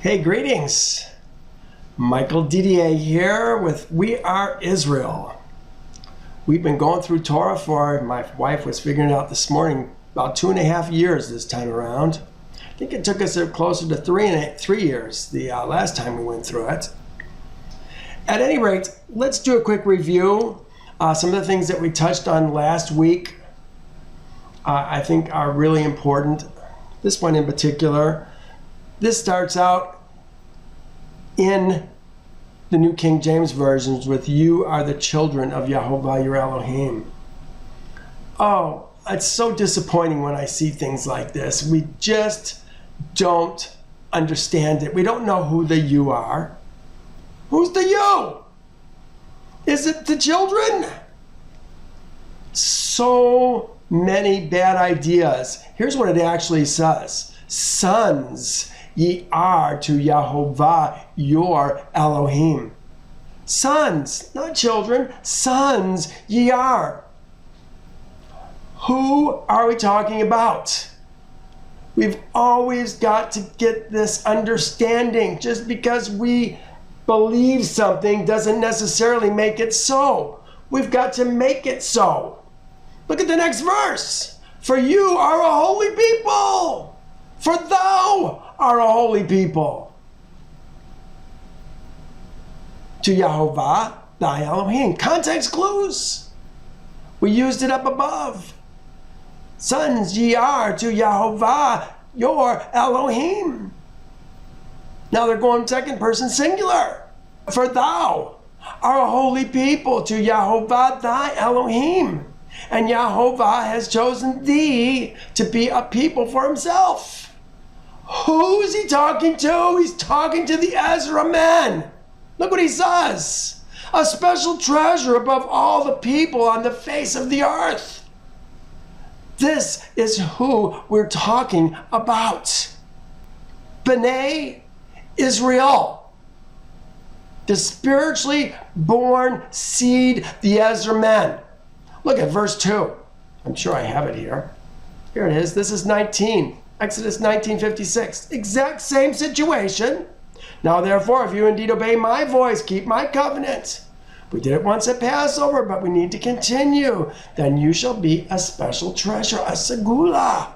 Hey, greetings. Michael Didier here with We Are Israel. We've been going through Torah for, my wife was figuring it out this morning, about 2.5 years this time around. I think it took us closer to 3 years the last time we went through it. At any rate, let's do a quick review. Some of the things that we touched on last week I think are really important. This one in particular. This starts out in the New King James versions with "You are the children of Yehovah your Elohim." Oh, it's so disappointing when I see things like this. We just don't understand it. We don't know who the you are. Who's the you? Is it the children? So many bad ideas. Here's what it actually says. Sons ye are to Yehovah your Elohim. Sons, not children, sons ye are. Who are we talking about? We've always got to get this understanding. Just because we believe something doesn't necessarily make it so. We've got to make it so. Look at the next verse. For you are a holy people. For thou art a holy people. To Yehovah thy Elohim. Context clues. We used it up above. Sons ye are to Yehovah your Elohim. Now they're going second person singular. For thou art a holy people to Yehovah thy Elohim. And Yehovah has chosen thee to be a people for himself. Who's he talking to? He's talking to the Ezra men. Look what he says. A special treasure above all the people on the face of the earth. This is who we're talking about. B'nai Israel. The spiritually born seed, the Ezra men. Look at verse 2. I'm sure I have it here. Here it is. This is 19. Exodus 19:56. Exact same situation. Now therefore, if you indeed obey my voice, keep my covenant. We did it once at Passover, but we need to continue. Then you shall be a special treasure, a segula,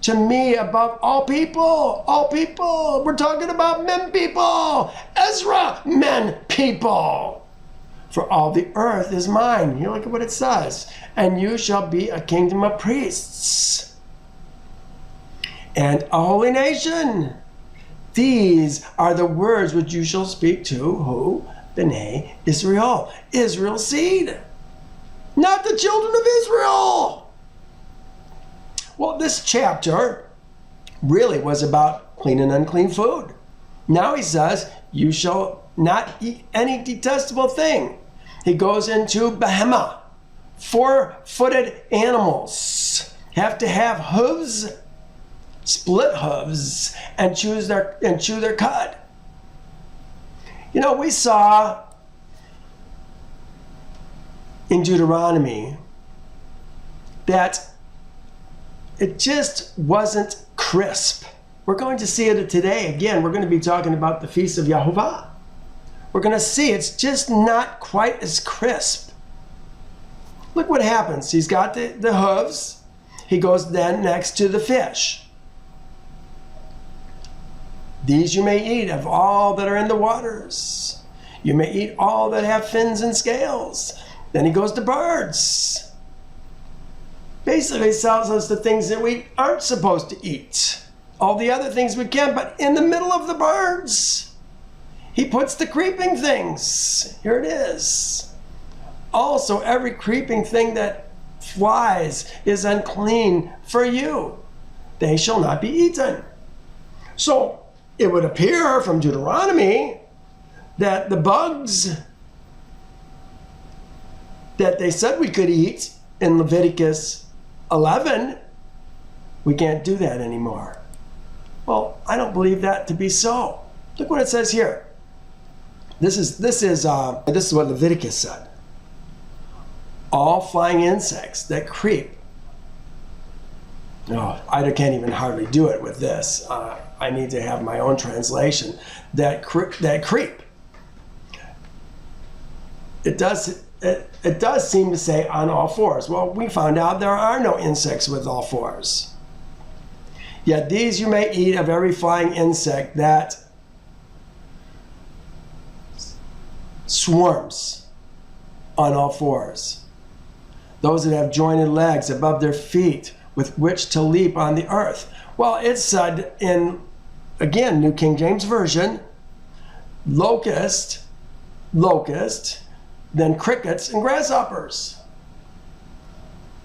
to me above all people. All people. We're talking about men people. Ezra men people. For all the earth is mine. Here, look at what it says. And you shall be a kingdom of priests and a holy nation. These are the words which you shall speak to who? B'nai Israel. Israel's seed. Not the children of Israel. Well, this chapter really was about clean and unclean food. Now he says, you shall not eat any detestable thing. He goes into behemah, 4-footed animals. Have to have hooves, split hooves, and chew their cud. You know, we saw in Deuteronomy that it just wasn't crisp. We're going to see it today. Again, we're going to be talking about the Feast of Yehovah. We're going to see it's just not quite as crisp. Look what happens. He's got the hooves. He goes then next to the fish. These you may eat of all that are in the waters. You may eat all that have fins and scales. Then he goes to birds. Basically, he tells us the things that we aren't supposed to eat. All the other things we can, but in the middle of the birds, he puts the creeping things. Here it is. Also, every creeping thing that flies is unclean for you. They shall not be eaten. So, it would appear from Deuteronomy that the bugs that they said we could eat in Leviticus 11, we can't do that anymore. Well, I don't believe that to be so. Look what it says here. This is what Leviticus said. All flying insects that creep. Oh, I can't even hardly do it with this. I need to have my own translation, that creep. It does seem to say on all fours. Well, we found out there are no insects with all fours. Yet these you may eat of every flying insect that swarms on all fours. Those that have jointed legs above their feet with which to leap on the earth. Well, it's said in, again, New King James Version, locust, then crickets and grasshoppers.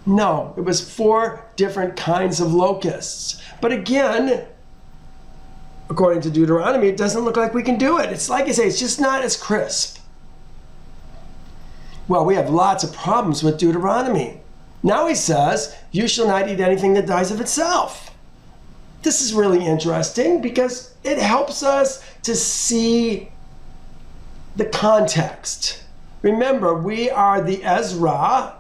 No, it was 4 different kinds of locusts. But again, according to Deuteronomy, it doesn't look like we can do it. It's like I say, it's just not as crisp. Well, we have lots of problems with Deuteronomy. Now he says, you shall not eat anything that dies of itself. This is really interesting because it helps us to see the context. Remember, we are the Ezra,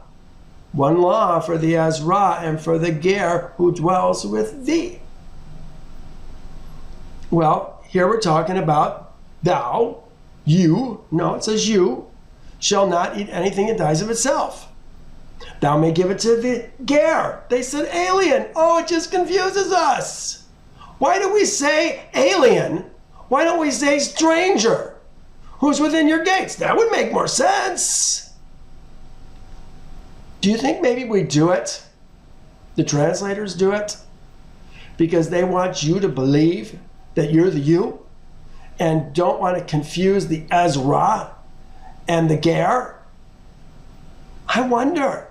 one law for the Ezra and for the Ger who dwells with thee. Well, here we're talking about thou, you, no, it says you, shall not eat anything that dies of itself. Thou may give it to the Ger. They said alien. Oh, it just confuses us. Why do we say alien? Why don't we say stranger? Who's within your gates? That would make more sense. Do you think maybe we do it? The translators do it? Because they want you to believe that you're the you and don't want to confuse the Ezra and the Ger? I wonder.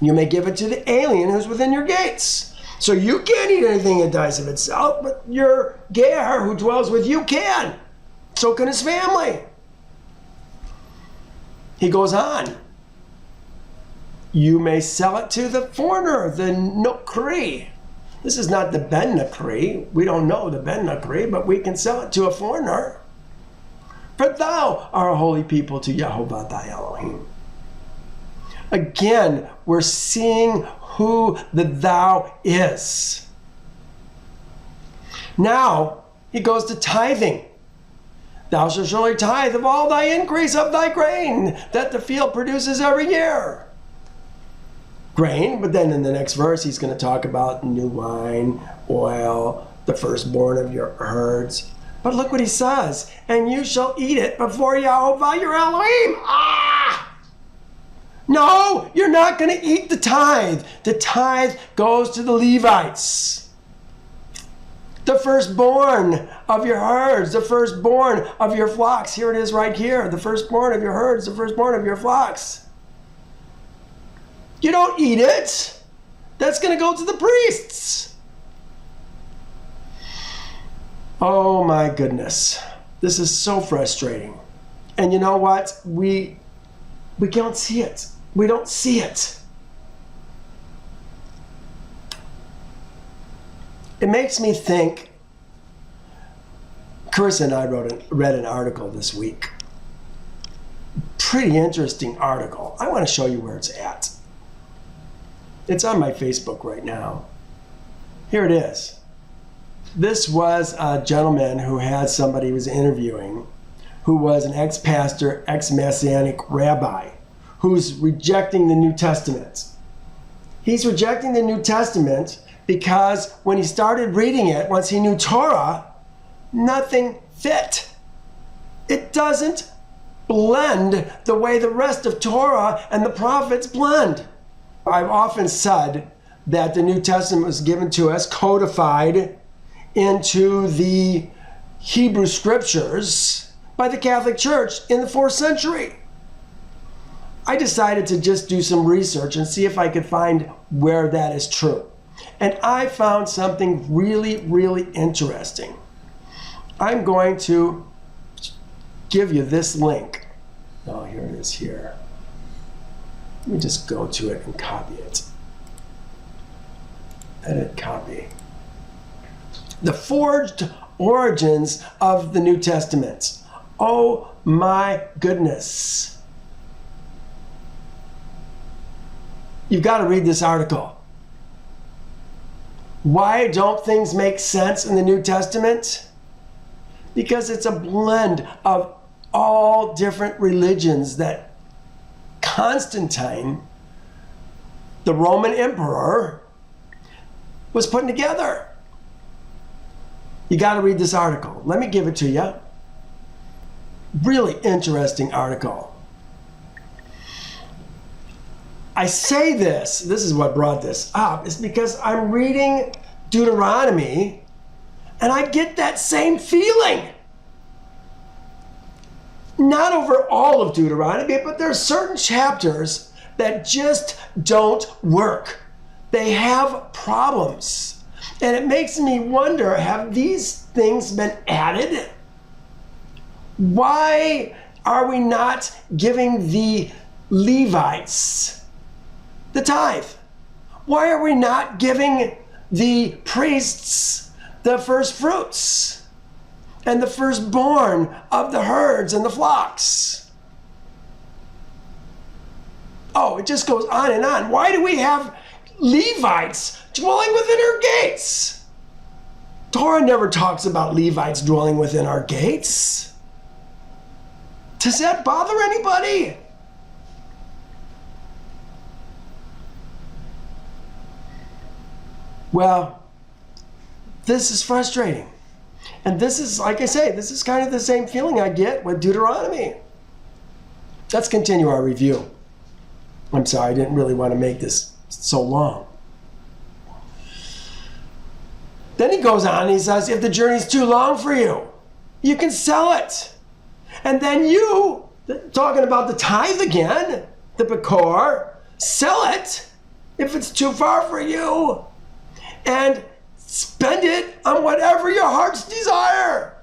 You may give it to the alien who's within your gates. So you can't eat anything that dies of itself, but your Ger who dwells with you can. So can his family. He goes on. You may sell it to the foreigner, the Nokri. This is not the Ben Nokri. We don't know the Ben Nokri, but we can sell it to a foreigner. For thou art a holy people to Yehovah thy Elohim. Again, we're seeing who the thou is. Now, he goes to tithing. Thou shalt surely tithe of all thy increase of thy grain that the field produces every year. Grain, but then in the next verse, he's going to talk about new wine, oil, the firstborn of your herds. But look what he says, and you shall eat it before Yehovah your Elohim. No, you're not going to eat the tithe. The tithe goes to the Levites. The firstborn of your herds, the firstborn of your flocks. Here it is right here. The firstborn of your herds, the firstborn of your flocks. You don't eat it. That's going to go to the priests. Oh my goodness. This is so frustrating. And you know what? We don't see it. We don't see it. It makes me think. Carissa and I read an article this week. Pretty interesting article. I want to show you where it's at. It's on my Facebook right now. Here it is. This was a gentleman who had somebody he was interviewing who was an ex-pastor, ex-Messianic rabbi who's rejecting the New Testament. He's rejecting the New Testament because when he started reading it, once he knew Torah, nothing fit. It doesn't blend the way the rest of Torah and the prophets blend. I've often said that the New Testament was given to us, codified into the Hebrew Scriptures by the Catholic Church in the 4th century. I decided to just do some research and see if I could find where that is true. And I found something really, really interesting. I'm going to give you this link. Oh, here it is here. Let me just go to it and copy it. Edit, copy. The forged origins of the New Testament. Oh my goodness. You've got to read this article. Why don't things make sense in the New Testament? Because it's a blend of all different religions that Constantine, the Roman emperor, was putting together. You got to read this article. Let me give it to you. Really interesting article. I say this is what brought this up, is because I'm reading Deuteronomy and I get that same feeling. Not over all of Deuteronomy, but there's certain chapters that just don't work. They have problems. And it makes me wonder, have these things been added? Why are we not giving the Levites the tithe? Why are we not giving the priests the first fruits and the firstborn of the herds and the flocks? Oh, it just goes on and on. Why do we have Levites dwelling within our gates? Torah never talks about Levites dwelling within our gates. Does that bother anybody? Well, this is frustrating. And this is, like I say, this is kind of the same feeling I get with Deuteronomy. Let's continue our review. I'm sorry, I didn't really want to make this so long. Then he goes on and he says, if the journey's too long for you, you can sell it. And then you, talking about the tithe again, the Bekor, sell it if it's too far for you and spend it on whatever your heart's desire.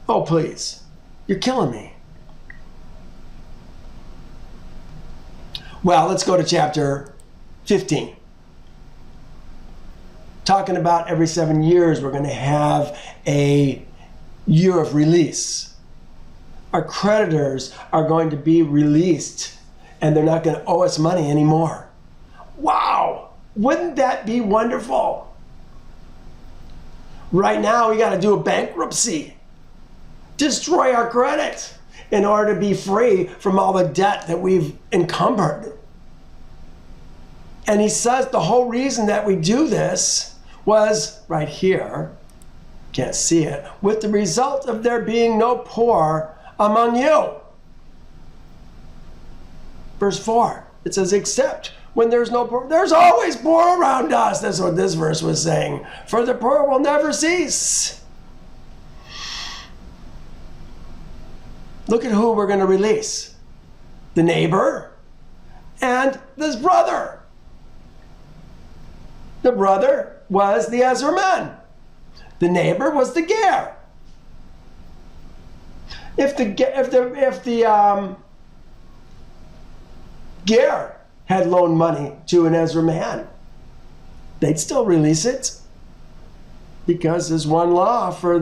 Oh, please, you're killing me. Well, let's go to chapter 15. Talking about every 7 years, we're going to have a year of release. Our creditors are going to be released and they're not going to owe us money anymore. Wow, wouldn't that be wonderful? Right now, we got to do a bankruptcy, destroy our credit in order to be free from all the debt that we've encumbered. And he says the whole reason that we do this was right here, can't see it, with the result of there being no poor among you. Verse 4, it says, except when there's no poor, there's always poor around us. That's what this verse was saying. For the poor will never cease. Look at who we're going to release. The neighbor and this brother. The brother was the Ezraman. The neighbor was the Ger. If the Ger had loaned money to an Ezraman, they'd still release it because there's one law for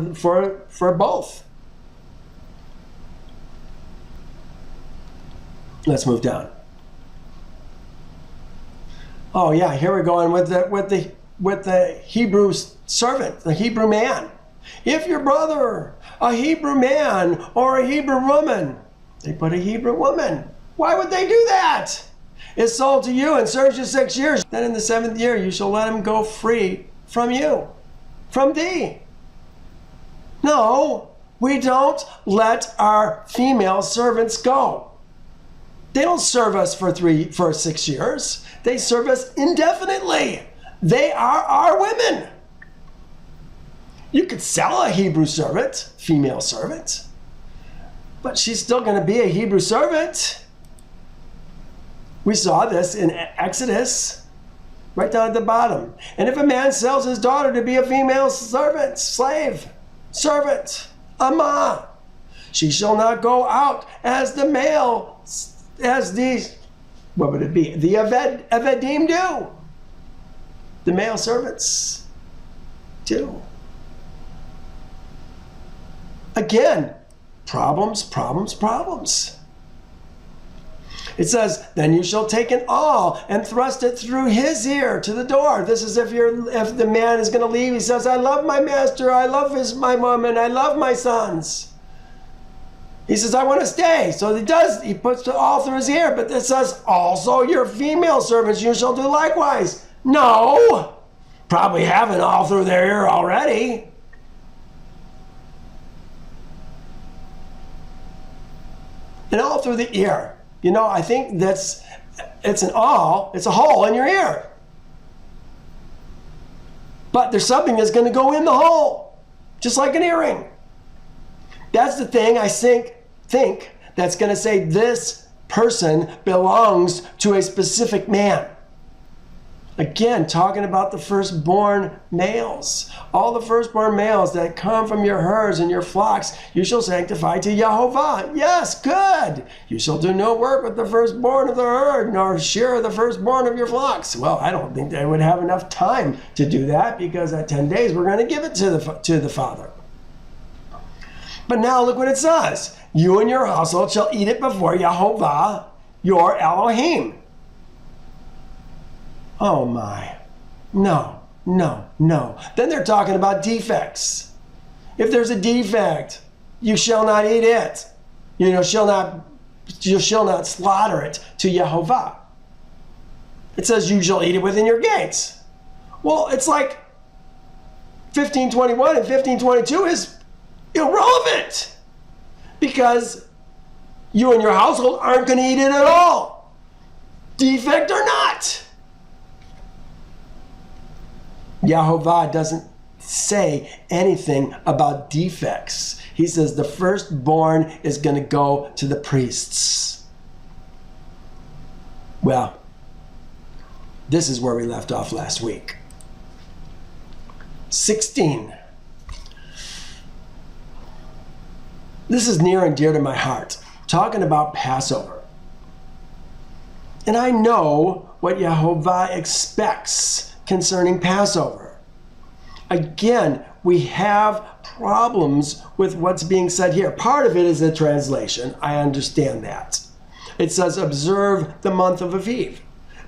both. Let's move down. Oh yeah, here we're going with the Hebrew servant, the Hebrew man. If your brother, a Hebrew man or a Hebrew woman, they put a Hebrew woman. Why would they do that? Is sold to you and serves you 6 years. Then in the 7th year you shall let him go free from you, from thee. No, we don't let our female servants go. They don't serve us for 6 years. They serve us indefinitely. They are our women. You could sell a Hebrew servant, female servant, but she's still going to be a Hebrew servant. We saw this in Exodus, right down at the bottom. And if a man sells his daughter to be a female servant, slave, servant, amah, she shall not go out as the male, as these, what would it be? The Avedim do. The male servants do. Again, problems. It says, then you shall take an awl and thrust it through his ear to the door. This is if the man is going to leave. He says, I love my master. I love my woman. I love my sons. He says, I want to stay. So he does. He puts the awl through his ear. But it says, also your female servants you shall do likewise. No. Probably have an awl through their ear already. An awl through the ear. You know, I think it's an awl. It's a hole in your ear. But there's something that's going to go in the hole. Just like an earring. That's the thing I think that's going to say this person belongs to a specific man. Again, talking about the firstborn males. All the firstborn males that come from your herds and your flocks, you shall sanctify to Yehovah. Yes, good. You shall do no work with the firstborn of the herd, nor share the firstborn of your flocks. Well, I don't think they would have enough time to do that, because at 10 days we're going to give it to the father. But now look what it says. You and your household shall eat it before Yehovah, your Elohim. Oh my. No. Then they're talking about defects. If there's a defect, you shall not eat it. You shall not slaughter it to Yehovah. It says you shall eat it within your gates. Well, it's like 1521 and 1522 is irrelevant, because you and your household aren't going to eat it at all, defect or not. Yehovah doesn't say anything about defects. He says the firstborn is going to go to the priests. Well, this is where we left off last week. 16. This is near and dear to my heart, talking about Passover. And I know what Yehovah expects concerning Passover. Again, we have problems with what's being said here. Part of it is a translation. I understand that. It says, observe the month of Aviv.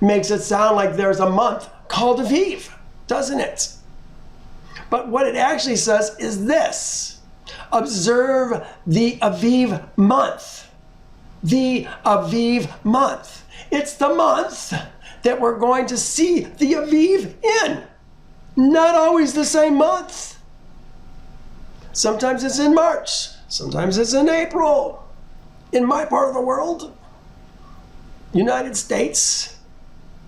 Makes it sound like there's a month called Aviv, doesn't it? But what it actually says is this. Observe the Aviv month. The Aviv month. It's the month that we're going to see the Aviv in. Not always the same month. Sometimes it's in March. Sometimes it's in April. In my part of the world, United States,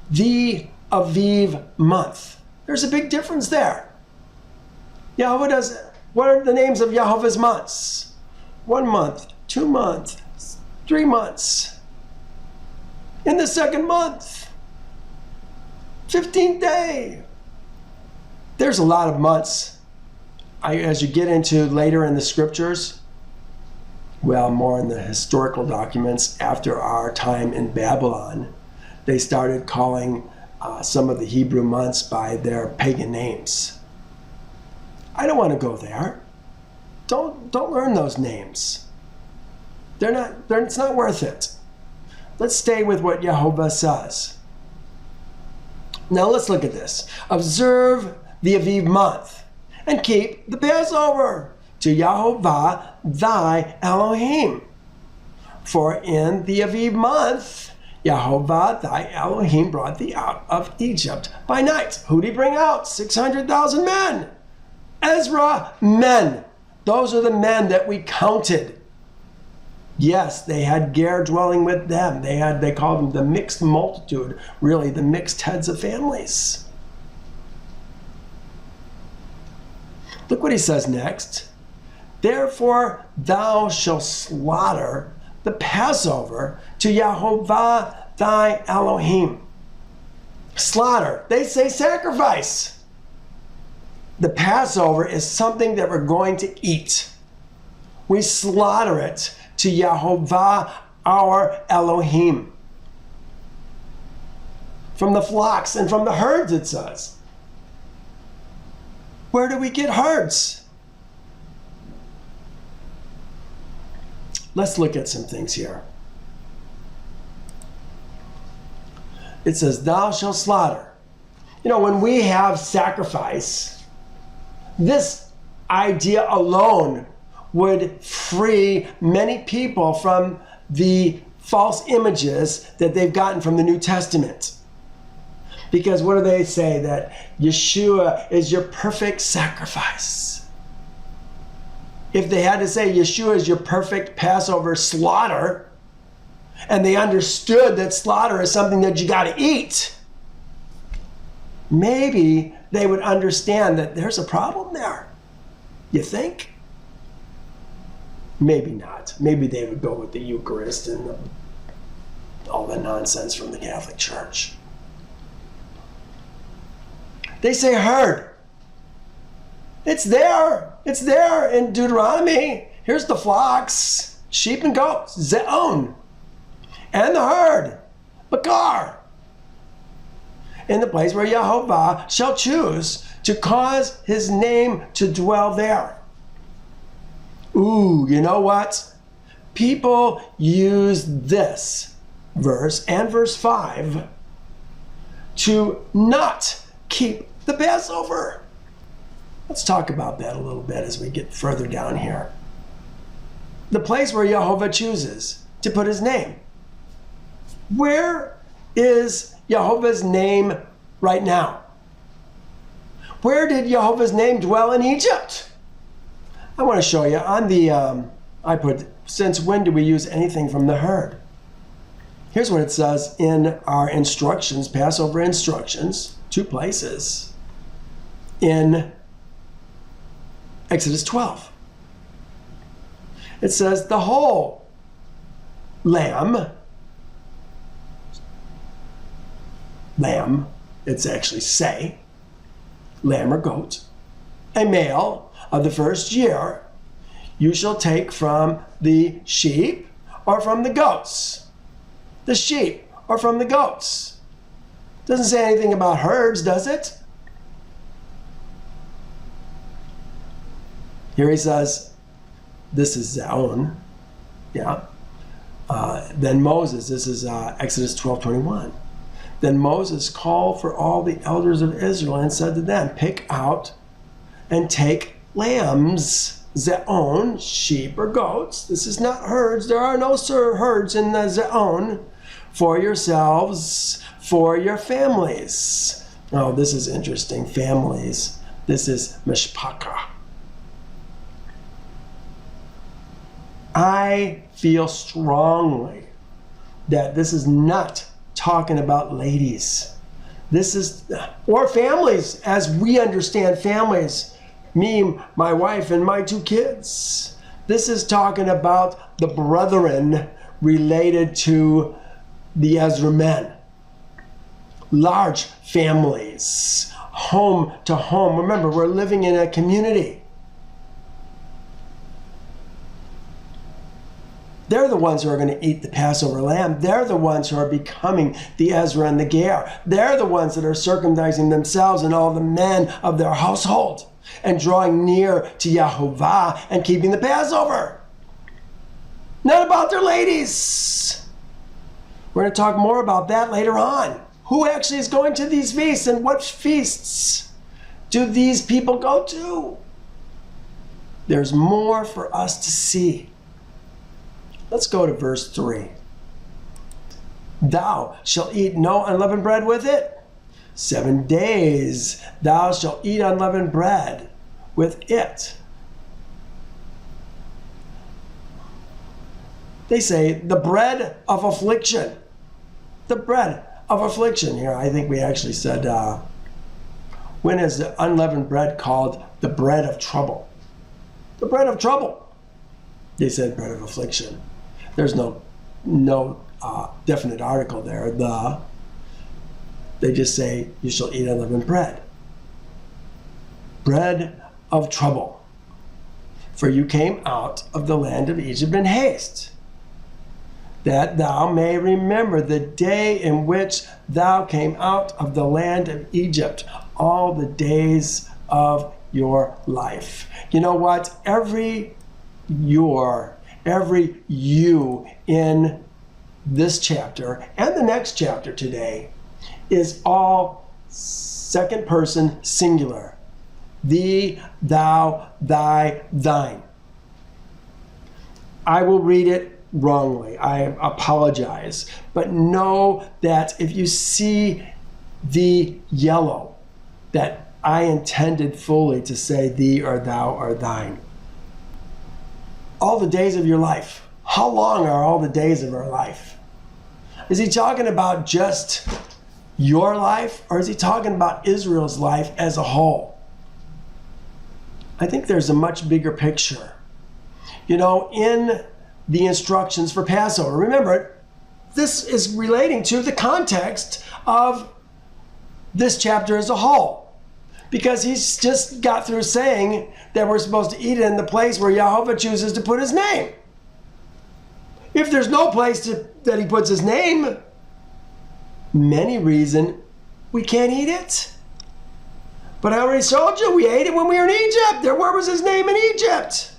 the Aviv month. There's a big difference there. Yehovah does it. What are the names of Yehovah's months? 1 month, 2 months, 3 months. In the second month, 15th day. There's a lot of months. As you get into later in the scriptures, well, more in the historical documents after our time in Babylon, they started calling some of the Hebrew months by their pagan names. I don't want to go there. Don't learn those names. It's not worth it. Let's stay with what Yehovah says. Now let's look at this. Observe the Aviv month and keep the Passover to Yehovah thy Elohim. For in the Aviv month, Yehovah thy Elohim brought thee out of Egypt by night. Who did he bring out? 600,000 men. Ezra, men. Those are the men that we counted. Yes, they had Ger dwelling with them. They called them the mixed multitude, really the mixed heads of families. Look what he says next. Therefore thou shalt slaughter the Passover to Yehovah thy Elohim. Slaughter. They say sacrifice. The Passover is something that we're going to eat. We slaughter it to Yehovah our Elohim. From the flocks and from the herds, it says. Where do we get herds? Let's look at some things here. it says, thou shalt slaughter. You know, when we have sacrifice, this idea alone would free many people from the false images that they've gotten from the New Testament. Because what do they say? That Yeshua is your perfect sacrifice. If they had to say Yeshua is your perfect Passover slaughter, and they understood that slaughter is something that you got to eat, maybe they would understand that there's a problem there. You think? Maybe not. Maybe they would go with the Eucharist and all the nonsense from the Catholic Church. They say herd. It's there. It's there in Deuteronomy. Here's the flocks, sheep and goats, ze'on. And the herd, bakar. In the place where Yehovah shall choose to cause his name to dwell there. Ooh, you know what? People use this verse and verse 5 to not keep the Passover. Let's talk about that a little bit as we get further down here. The place where Yehovah chooses to put his name. Where is Yehovah's name right now? Where did Yehovah's name dwell in Egypt? I want to show you on the, I put, since when do we use anything from the herd? Here's what it says in our instructions, Passover instructions, 2 places. In Exodus 12. It says the whole lamb, it's actually say, lamb or goat, a male of the first year, you shall take from the sheep or from the goats. The sheep or from the goats. Doesn't say anything about herds, does it? Here he says, this is Zaon. Yeah. Then Moses, this is Exodus 12:21. Then Moses called for all the elders of Israel and said to them, pick out and take lambs, Zaon, sheep or goats. This is not herds. There are no herds in the Zaon. For yourselves, for your families. Oh, this is interesting. Families. This is mishpachah. I feel strongly that this is not talking about ladies. This is, or families, as we understand families. Me, my wife, and my 2 kids. This is talking about the brethren related to the Ezra men. Large families, home to home. Remember, we're living in a community. They're the ones who are going to eat the Passover lamb. They're the ones who are becoming the Ezra and the Ger. They're the ones that are circumcising themselves and all the men of their household and drawing near to Yehovah and keeping the Passover. Not about their ladies. We're going to talk more about that later on. Who actually is going to these feasts and what feasts do these people go to? There's more for us to see. Let's go to verse 3. Thou shalt eat no unleavened bread with it. 7 days thou shalt eat unleavened bread with it. They say the bread of affliction. The bread of affliction. Here, I think we actually said, when is the unleavened bread called the bread of trouble? The bread of trouble. They said bread of affliction. There's no definite article there. They just say you shall eat unleavened bread. Bread of trouble. For you came out of the land of Egypt in haste, that thou may remember the day in which thou came out of the land of Egypt, all the days of your life. You know what? Every you in this chapter and the next chapter today is all second person singular. Thee, thou, thy, thine. I will read it wrongly. I apologize. But know that if you see the yellow, that I intended fully to say thee or thou or thine. All the days of your life. How long are all the days of our life? Is he talking about just your life, or is he talking about Israel's life as a whole? I think there's a much bigger picture. You know, in the instructions for Passover, remember, this is relating to the context of this chapter as a whole. Because he's just got through saying that we're supposed to eat it in the place where Yehovah chooses to put his name. If there's no place that he puts his name, many reason we can't eat it. But I already told you, we ate it when we were in Egypt. Where was his name in Egypt?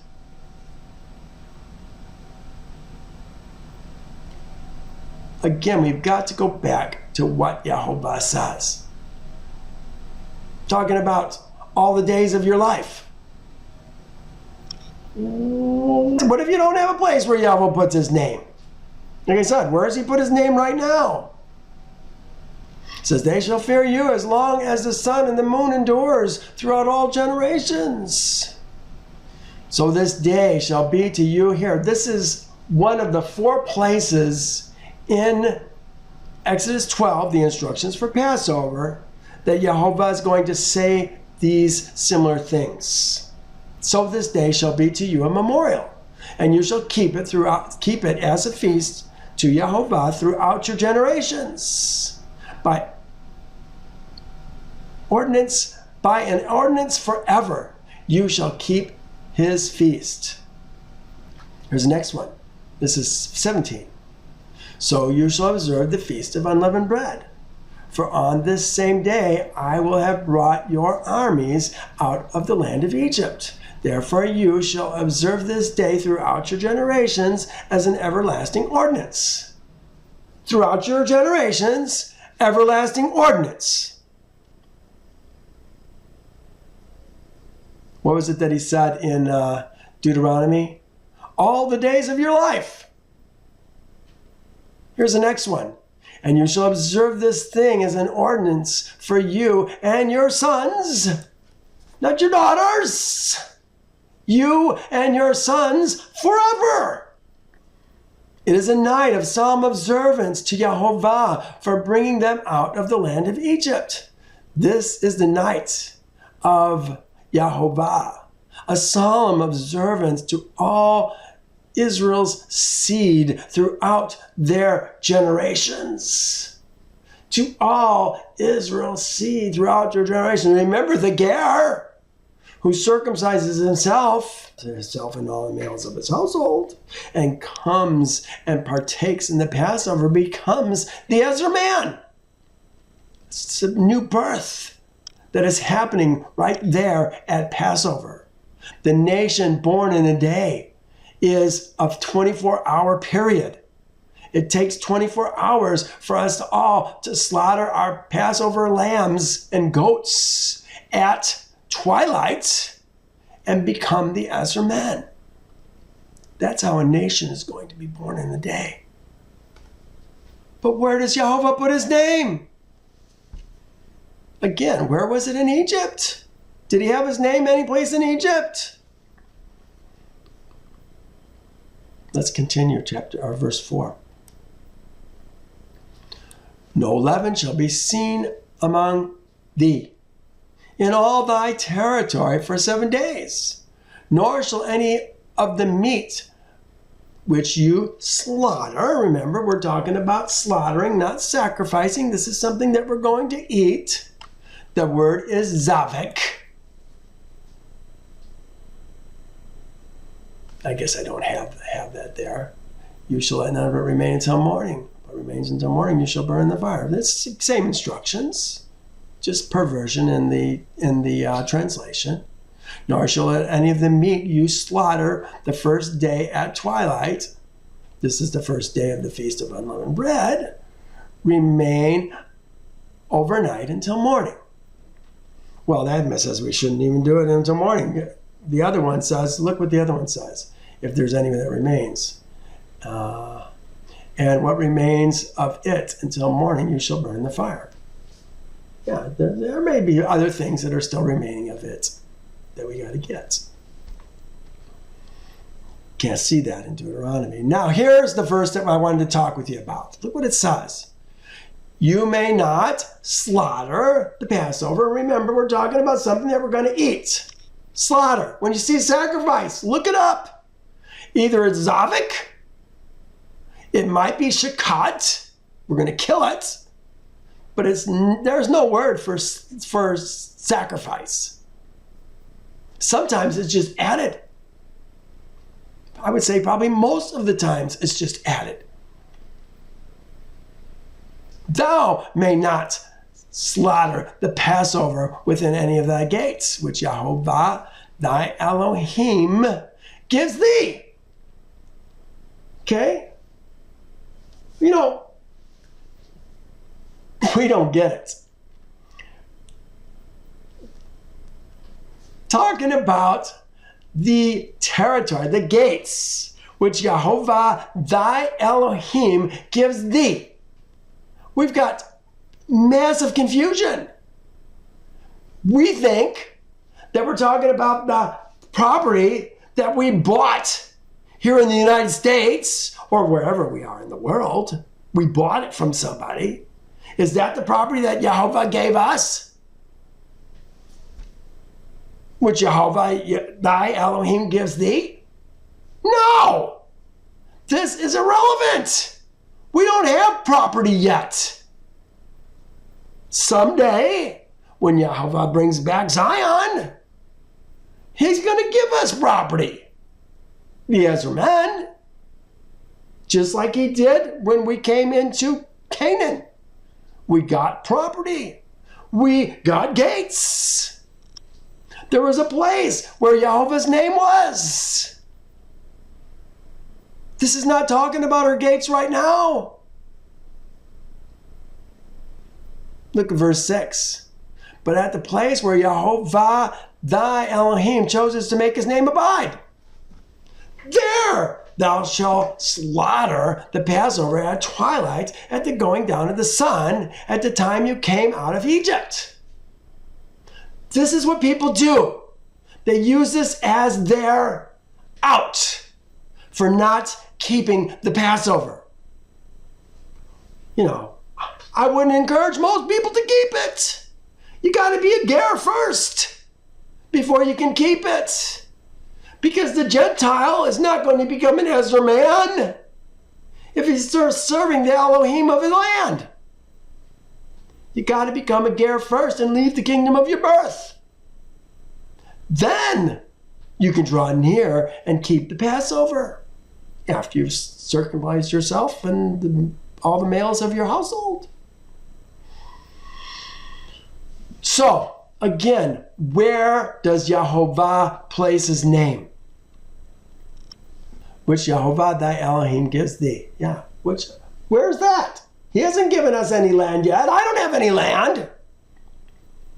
Again, we've got to go back to what Yehovah says. Talking about all the days of your life. What if you don't have a place where Yehovah puts his name? Like I said, where does he put his name right now? It says, they shall fear you as long as the sun and the moon endures throughout all generations. So this day shall be to you here. This is one of the 4 places in Exodus 12, the instructions for Passover, that Yehovah is going to say these similar things. So this day shall be to you a memorial, and you shall keep it as a feast to Yehovah throughout your generations. By an ordinance forever, you shall keep his feast. Here's the next one. This is 17. So you shall observe the feast of unleavened bread. For on this same day I will have brought your armies out of the land of Egypt. Therefore you shall observe this day throughout your generations as an everlasting ordinance. Throughout your generations, everlasting ordinance. What was it that he said in Deuteronomy? All the days of your life. Here's the next one. And you shall observe this thing as an ordinance for you and your sons, not your daughters. You and your sons forever. It is a night of solemn observance to Yehovah for bringing them out of the land of Egypt. This is the night of Yehovah, a solemn observance to all Israel's seed throughout their generations. To all Israel's seed throughout their generations. Remember the Ger, who circumcises himself and all the males of his household, and comes and partakes in the Passover, becomes the Ezra man. It's a new birth that is happening right there at Passover. The nation born in a day is a 24-hour period. It takes 24 hours for us all to slaughter our Passover lambs and goats at twilight and become the Ezra men. That's how a nation is going to be born in a day. But where does Yehovah put his name? Again, where was it in Egypt? Did he have his name any place in Egypt? Let's continue verse 4. No leaven shall be seen among thee in all thy territory for 7 days, nor shall any of the meat which you slaughter. Remember, we're talking about slaughtering, not sacrificing. This is something that we're going to eat. The word is zavek. I guess I don't have that there. You shall let none of it remain until morning. What remains until morning, you shall burn in the fire. That's the same instructions, just perversion in the translation. Nor shall let any of the meat you slaughter the first day at twilight. This is the first day of the Feast of Unleavened Bread. Remain overnight until morning. Well, that says we shouldn't even do it until morning. The other one says, look what the other one says, if there's any that remains. And what remains of it until morning you shall burn in the fire. Yeah, there may be other things that are still remaining of it that we got to get. Can't see that in Deuteronomy. Now, here's the verse that I wanted to talk with you about. Look what it says. You may not slaughter the Passover. Remember, we're talking about something that we're going to eat. Slaughter. When you see sacrifice, look it up. Either it's Zavik, it might be Shakat. We're going to kill it. But there's no word for sacrifice. Sometimes it's just added. I would say probably most of the times it's just added. Thou may not slaughter the Passover within any of thy gates, which Yehovah thy Elohim gives thee. Okay? You know, we don't get it. Talking about the territory, the gates, which Yehovah thy Elohim gives thee. We've got massive confusion. We think that we're talking about the property that we bought here in the United States or wherever we are in the world. We bought it from somebody. Is that the property that Yehovah gave us? Which Yehovah thy Elohim gives thee? No! This is irrelevant. We don't have property yet. Someday, when Yehovah brings back Zion, he's going to give us property. The Ezra men, just like he did when we came into Canaan. We got property. We got gates. There was a place where Yehovah's name was. This is not talking about our gates right now. Look at verse 6. But at the place where Yehovah thy Elohim chooses to make his name abide, there thou shalt slaughter the Passover at twilight, at the going down of the sun, at the time you came out of Egypt. This is what people do. They use this as their out for not keeping the Passover. You know, I wouldn't encourage most people to keep it. You got to be a ger first before you can keep it. Because the Gentile is not going to become an Ezra man if he's serving the Elohim of his land. You got to become a ger first and leave the kingdom of your birth. Then you can draw near and keep the Passover after you've circumcised yourself and all the males of your household. So, again, where does Yehovah place his name? Which Yehovah thy Elohim gives thee. Yeah, where's that? He hasn't given us any land yet. I don't have any land.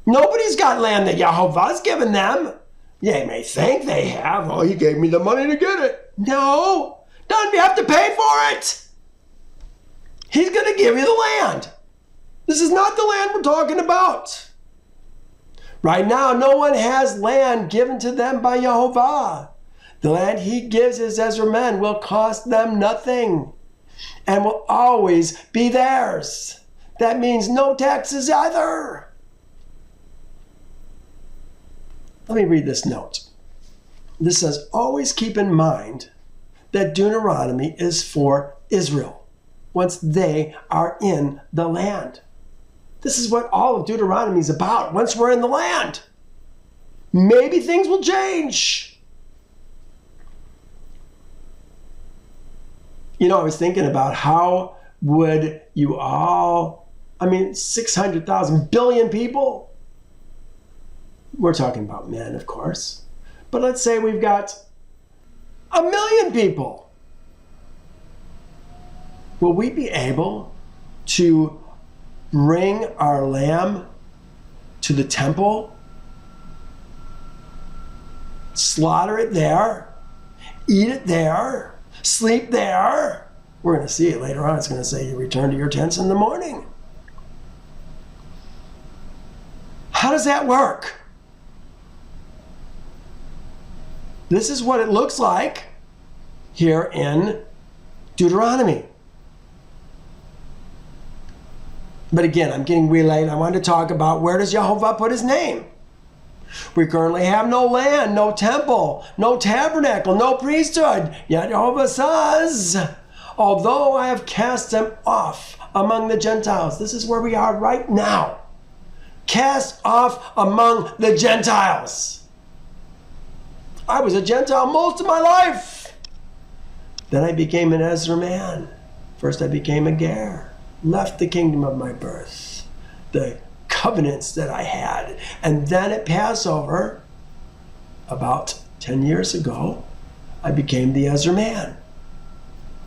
Nobody's got land that Yehovah's given them. They may think they have. Oh, he gave me the money to get it. No, don't you have to pay for it? He's going to give you the land. This is not the land we're talking about. Right now, no one has land given to them by Yehovah. The land he gives his Ezra men will cost them nothing and will always be theirs. That means no taxes either. Let me read this note. This says, always keep in mind that Deuteronomy is for Israel once they are in the land. This is what all of Deuteronomy is about once we're in the land. Maybe things will change. You know, I was thinking about how would you all, 600,000 billion people. We're talking about men, of course. But let's say we've got 1 million people. Will we be able to bring our lamb to the temple, slaughter it there, eat it there, sleep there. We're going to see it later on. It's going to say you return to your tents in the morning. How does that work? This is what it looks like here in Deuteronomy. But again, I'm getting relayed. I wanted to talk about, where does Yehovah put his name? We currently have no land, no temple, no tabernacle, no priesthood. Yet Yehovah says, although I have cast them off among the Gentiles. This is where we are right now. Cast off among the Gentiles. I was a Gentile most of my life. Then I became an Ezra man. First I became a Ger. Left the kingdom of my birth, the covenants that I had. And then at Passover, about 10 years ago, I became the Ezra man.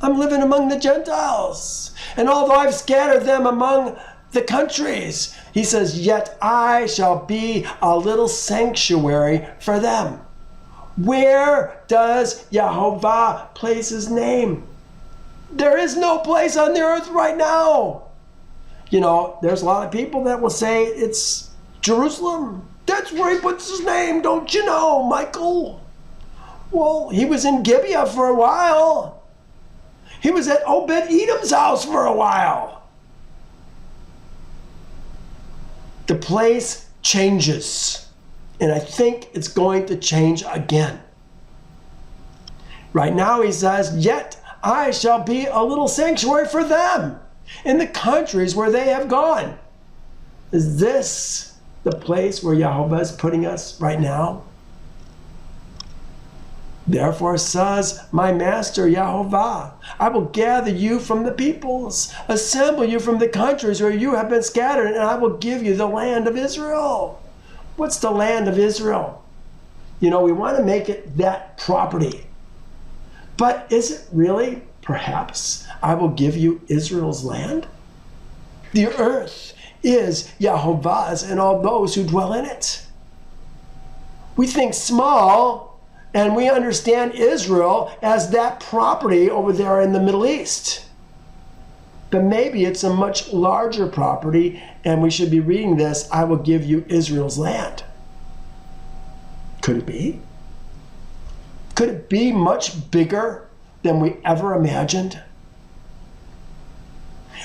I'm living among the Gentiles. And although I've scattered them among the countries, he says, yet I shall be a little sanctuary for them. Where does Yehovah place his name? There is no place on the earth right now. You know, there's a lot of people that will say it's Jerusalem. That's where he puts his name, don't you know, Michael? Well, he was in Gibeah for a while. He was at Obed-Edom's house for a while. The place changes, and I think it's going to change again. Right now he says, yet I shall be a little sanctuary for them in the countries where they have gone. Is this the place where Yehovah is putting us right now? Therefore says my master Yehovah, I will gather you from the peoples, assemble you from the countries where you have been scattered, and I will give you the land of Israel. What's the land of Israel? You know, we want to make it that property. But is it really, perhaps, I will give you Israel's land? The earth is Yehovah's and all those who dwell in it. We think small, and we understand Israel as that property over there in the Middle East. But maybe it's a much larger property, and we should be reading this, I will give you Israel's land. Could it be? Could it be much bigger than we ever imagined?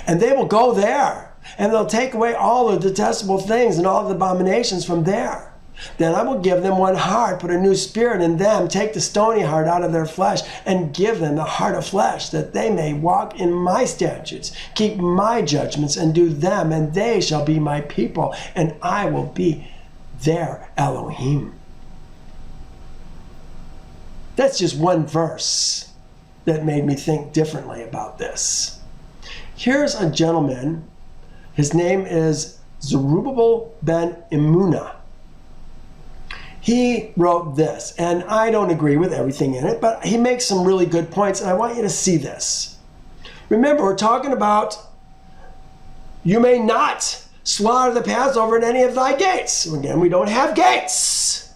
And they will go there, and they'll take away all the detestable things and all the abominations from there. Then I will give them one heart, put a new spirit in them, take the stony heart out of their flesh, and give them the heart of flesh, that they may walk in my statutes, keep my judgments, and do them, and they shall be my people, and I will be their Elohim. That's just one verse that made me think differently about this. Here's a gentleman. His name is Zerubbabel ben Emunah. He wrote this, and I don't agree with everything in it, but he makes some really good points, and I want you to see this. Remember, we're talking about you may not slaughter the Passover in any of thy gates. Again, we don't have gates,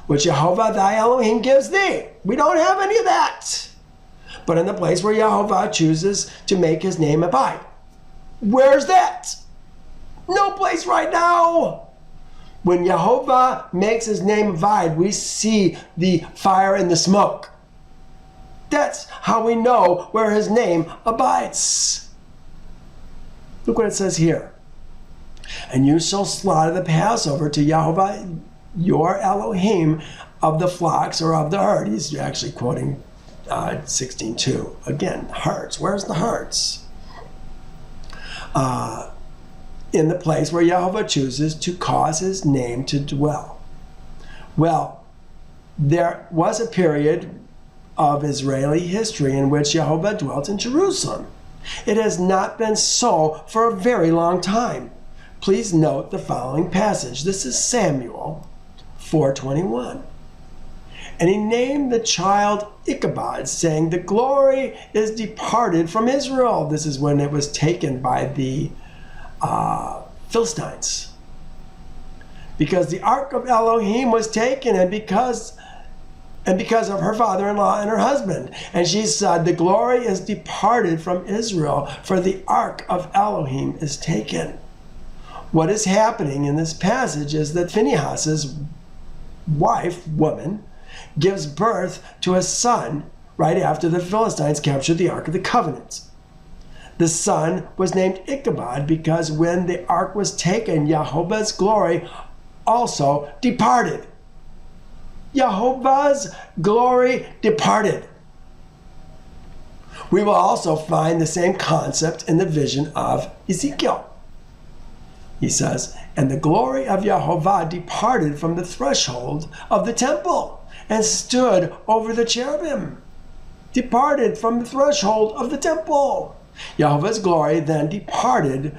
which Yehovah thy Elohim gives thee. We don't have any of that. But in the place where Yehovah chooses to make his name abide. Where's that? No place right now. When Yehovah makes his name abide, we see the fire and the smoke. That's how we know where his name abides. Look what it says here. And you shall slaughter the Passover to Yehovah your Elohim of the flocks or of the herd. He's actually quoting 16:2. Again, herds. Where's the herds? In the place where Yehovah chooses to cause his name to dwell. Well, there was a period of Israeli history in which Yehovah dwelt in Jerusalem. It has not been so for a very long time. Please note the following passage. This is Samuel 4:21. And he named the child Ichabod, saying, the glory is departed from Israel. This is when it was taken by the Philistines. Because the ark of Elohim was taken, and because of her father-in-law and her husband. And she said, the glory is departed from Israel, for the ark of Elohim is taken. What is happening in this passage is that Phinehas's woman, gives birth to a son right after the Philistines captured the Ark of the Covenant. The son was named Ichabod because when the ark was taken, Yehovah's glory also departed. Yehovah's glory departed. We will also find the same concept in the vision of Ezekiel. He says, and the glory of Yehovah departed from the threshold of the temple and stood over the cherubim. Departed from the threshold of the temple. Yehovah's glory then departed,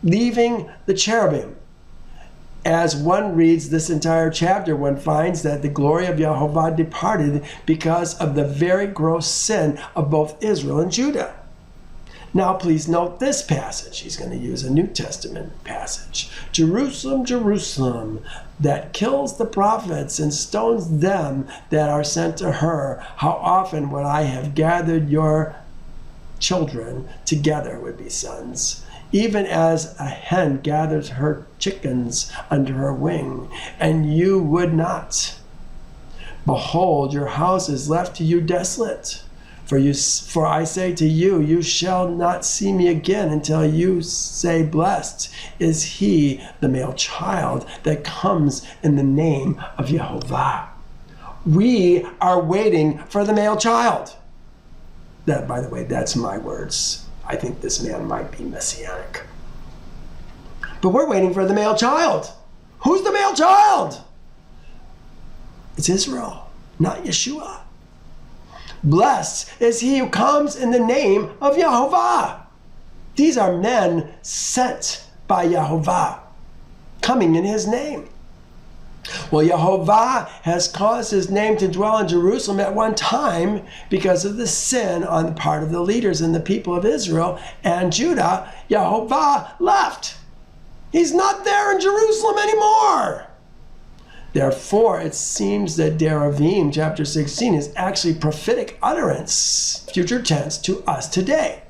leaving the cherubim. As one reads this entire chapter, one finds that the glory of Yehovah departed because of the very gross sin of both Israel and Judah. Now please note this passage. He's going to use a New Testament passage. Jerusalem, Jerusalem, that kills the prophets and stones them that are sent to her. How often would I have gathered your children together, would be sons, even as a hen gathers her chickens under her wing, and you would not. Behold, your house is left to you desolate. For I say to you, you shall not see me again until you say, blessed is he, the male child, that comes in the name of Yehovah. We are waiting for the male child. That, by the way, that's my words. I think this man might be messianic. But we're waiting for the male child. Who's the male child? It's Israel, not Yeshua. Blessed is he who comes in the name of Yehovah. These are men sent by Yehovah, coming in his name. Well, Yehovah has caused his name to dwell in Jerusalem at one time because of the sin on the part of the leaders and the people of Israel and Judah. Yehovah left. He's not there in Jerusalem anymore. Therefore, it seems that Deuteronomy chapter 16 is actually prophetic utterance, future tense, to us today.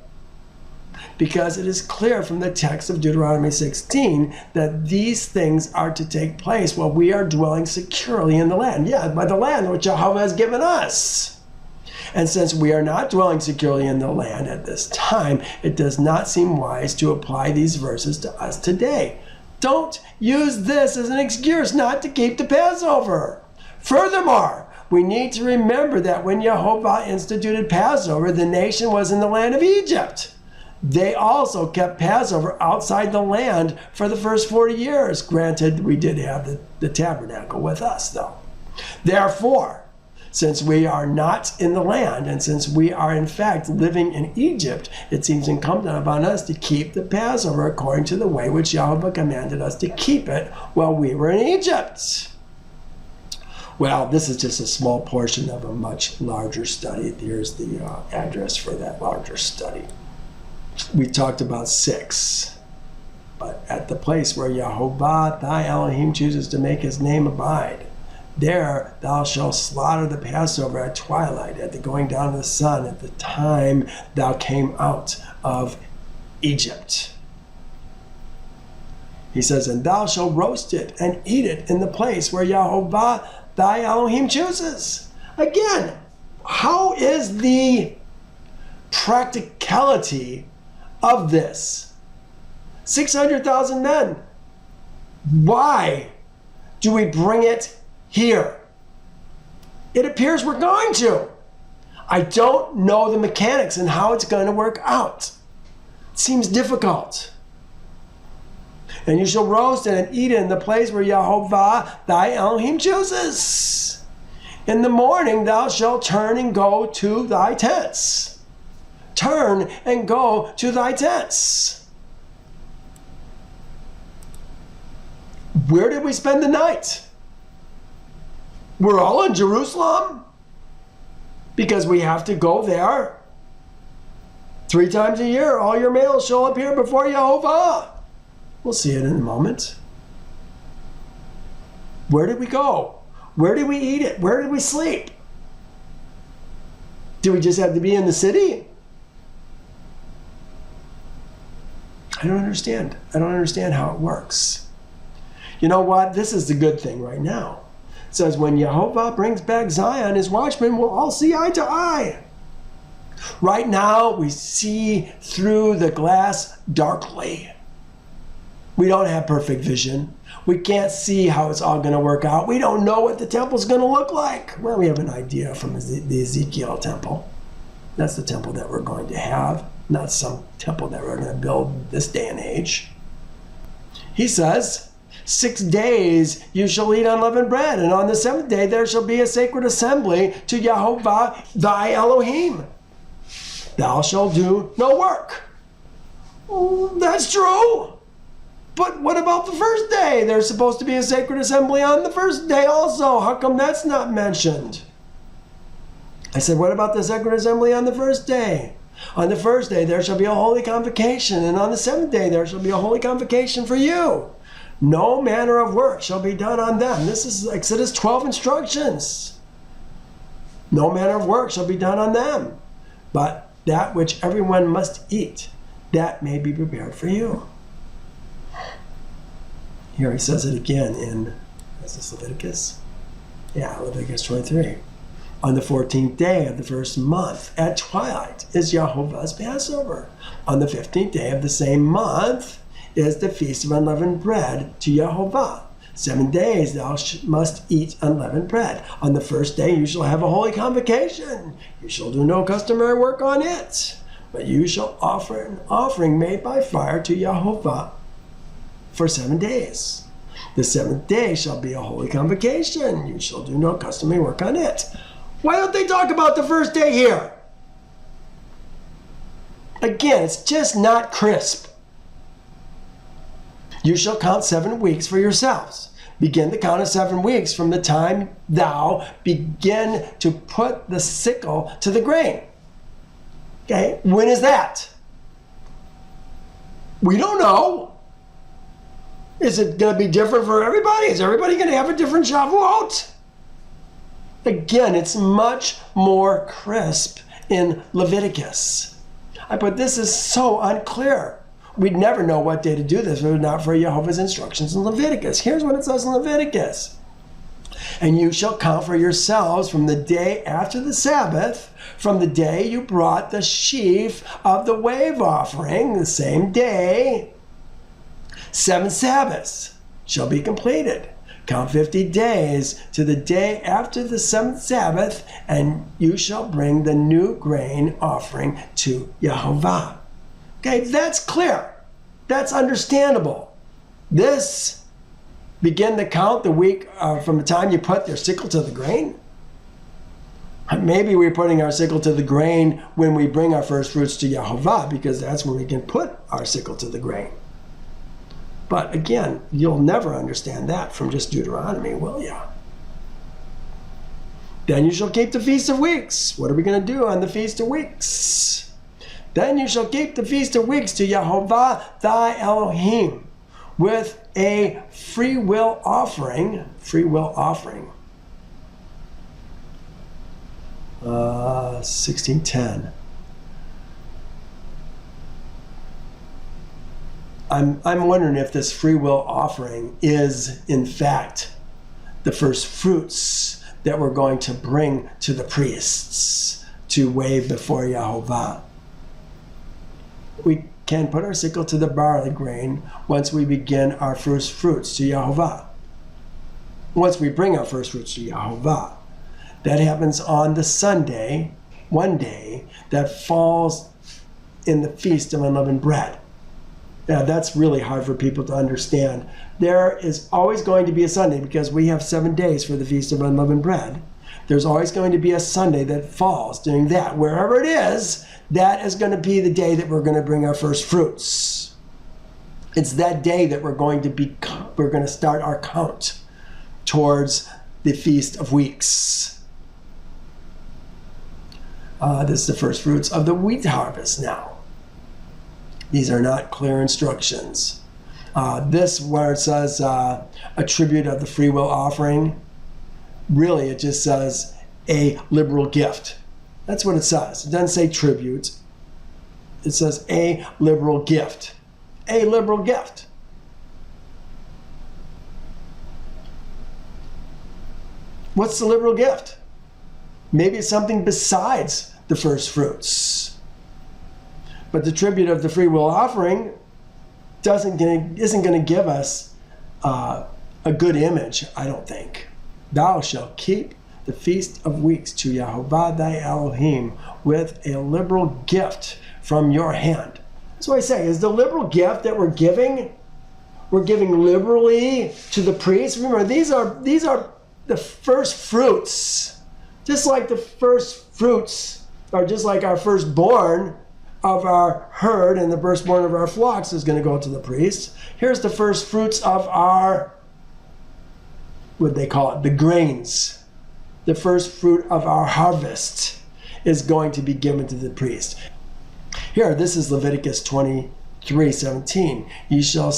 Because it is clear from the text of Deuteronomy 16 that these things are to take place while we are dwelling securely in the land. Yeah, by the land which Jehovah has given us. And since we are not dwelling securely in the land at this time, it does not seem wise to apply these verses to us today. Don't use this as an excuse not to keep the Passover. Furthermore, we need to remember that when Yehovah instituted Passover, the nation was in the land of Egypt. They also kept Passover outside the land for the first 40 years. Granted, we did have the tabernacle with us, though. Therefore, since we are not in the land, and since we are in fact living in Egypt, it seems incumbent upon us to keep the Passover according to the way which Yehovah commanded us to keep it while we were in Egypt. Well, this is just a small portion of a much larger study. Here's the address for that larger study. We talked about 6. But at the place where Yehovah thy Elohim chooses to make his name abide, there thou shalt slaughter the Passover at twilight, at the going down of the sun, at the time thou came out of Egypt. He says, and thou shalt roast it and eat it in the place where Yehovah thy Elohim chooses. Again, how is the practicality of this? 600,000 men. Why do we bring it here? It appears we're going to. I don't know the mechanics and how it's going to work out. It seems difficult. And you shall roast it and eat it in the place where Yehovah thy Elohim chooses. In the morning thou shalt turn and go to thy tents. Turn and go to thy tents. Where did we spend the night? We're all in Jerusalem because we have to go there 3 times a year. All your males shall appear before Yehovah. We'll see it in a moment. Where did we go? Where did we eat it? Where did we sleep? Do we just have to be in the city? I don't understand. I don't understand how it works. You know what? This is the good thing right now. It says, when Yehovah brings back Zion, his watchmen will all see eye to eye. Right now, we see through the glass darkly. We don't have perfect vision. We can't see how it's all going to work out. We don't know what the temple's going to look like. Well, we have an idea from the Ezekiel temple. That's the temple that we're going to have, not some temple that we're going to build this day and age. He says, 6 days you shall eat unleavened bread, and on the 7th day there shall be a sacred assembly to Yehovah thy Elohim. Thou shalt do no work. That's true. But what about the first day? There's supposed to be a sacred assembly on the first day also. How come that's not mentioned? I said, what about the sacred assembly on the first day? On the first day there shall be a holy convocation, and on the 7th day there shall be a holy convocation for you. No manner of work shall be done on them. This is Exodus 12 instructions. No manner of work shall be done on them, but that which everyone must eat, that may be prepared for you. Here he says it again in, is this Leviticus? Yeah, Leviticus 23. On the 14th day of the first month at twilight is Yehovah's Passover. On the 15th day of the same month is the feast of unleavened bread to Yehovah. 7 days thou must eat unleavened bread. On the first day you shall have a holy convocation. You shall do no customary work on it, but you shall offer an offering made by fire to Yehovah for 7 days. The 7th day shall be a holy convocation. You shall do no customary work on it. Why don't they talk about the first day here? Again, it's just not crisp. You shall count 7 weeks for yourselves. Begin the count of 7 weeks from the time thou begin to put the sickle to the grain. Okay, when is that? We don't know. Is it going to be different for everybody? Is everybody going to have a different Shavuot? Again, it's much more crisp in Leviticus. But this is so unclear. We'd never know what day to do this if it were not for Yehovah's instructions in Leviticus. Here's what it says in Leviticus. And you shall count for yourselves from the day after the Sabbath, from the day you brought the sheaf of the wave offering, the same day, 7 Sabbaths shall be completed. Count 50 days to the day after the 7th Sabbath, and you shall bring the new grain offering to Yehovah. Okay, that's clear. That's understandable. This, begin the count the week from the time you put your sickle to the grain. Maybe we're putting our sickle to the grain when we bring our first fruits to Yehovah, because that's when we can put our sickle to the grain. But again, you'll never understand that from just Deuteronomy, will you? Then you shall keep the Feast of Weeks. What are we going to do on the Feast of Weeks? Then you shall keep the Feast of Weeks to Yehovah thy Elohim with a free will offering. 16:10. I'm wondering if this free will offering is, in fact, the first fruits that we're going to bring to the priests to wave before Yehovah. We can put our sickle to the barley grain once we begin our first fruits to Yehovah. Once we bring our first fruits to Yehovah. That happens on the Sunday, one day, that falls in the Feast of Unleavened Bread. Now, that's really hard for people to understand. There is always going to be a Sunday because we have 7 days for the Feast of Unleavened Bread. There's always going to be a Sunday that falls during that. Wherever it is, that is going to be the day that we're going to bring our first fruits. It's that day that we're going to start our count towards the Feast of Weeks. This is the first fruits of the wheat harvest now. These are not clear instructions. This, where it says a tribute of the free will offering, really it just says a liberal gift. That's what it says. It doesn't say tribute. It says a liberal gift. A liberal gift. What's the liberal gift? Maybe it's something besides the first fruits. But the tribute of the free will offering isn't going to give us a good image, I don't think. Thou shalt keep the Feast of Weeks to Yehovah thy Elohim with a liberal gift from your hand. That's what I say, is the liberal gift that we're giving liberally to the priests. Remember, these are the first fruits. Just like the first fruits are just like our firstborn of our herd and the firstborn of our flocks is going to go to the priest. Here's the first fruits of our, what they call it, the grains. The first fruit of our harvest is going to be given to the priest. Here, this is Leviticus 23:17. Ye shall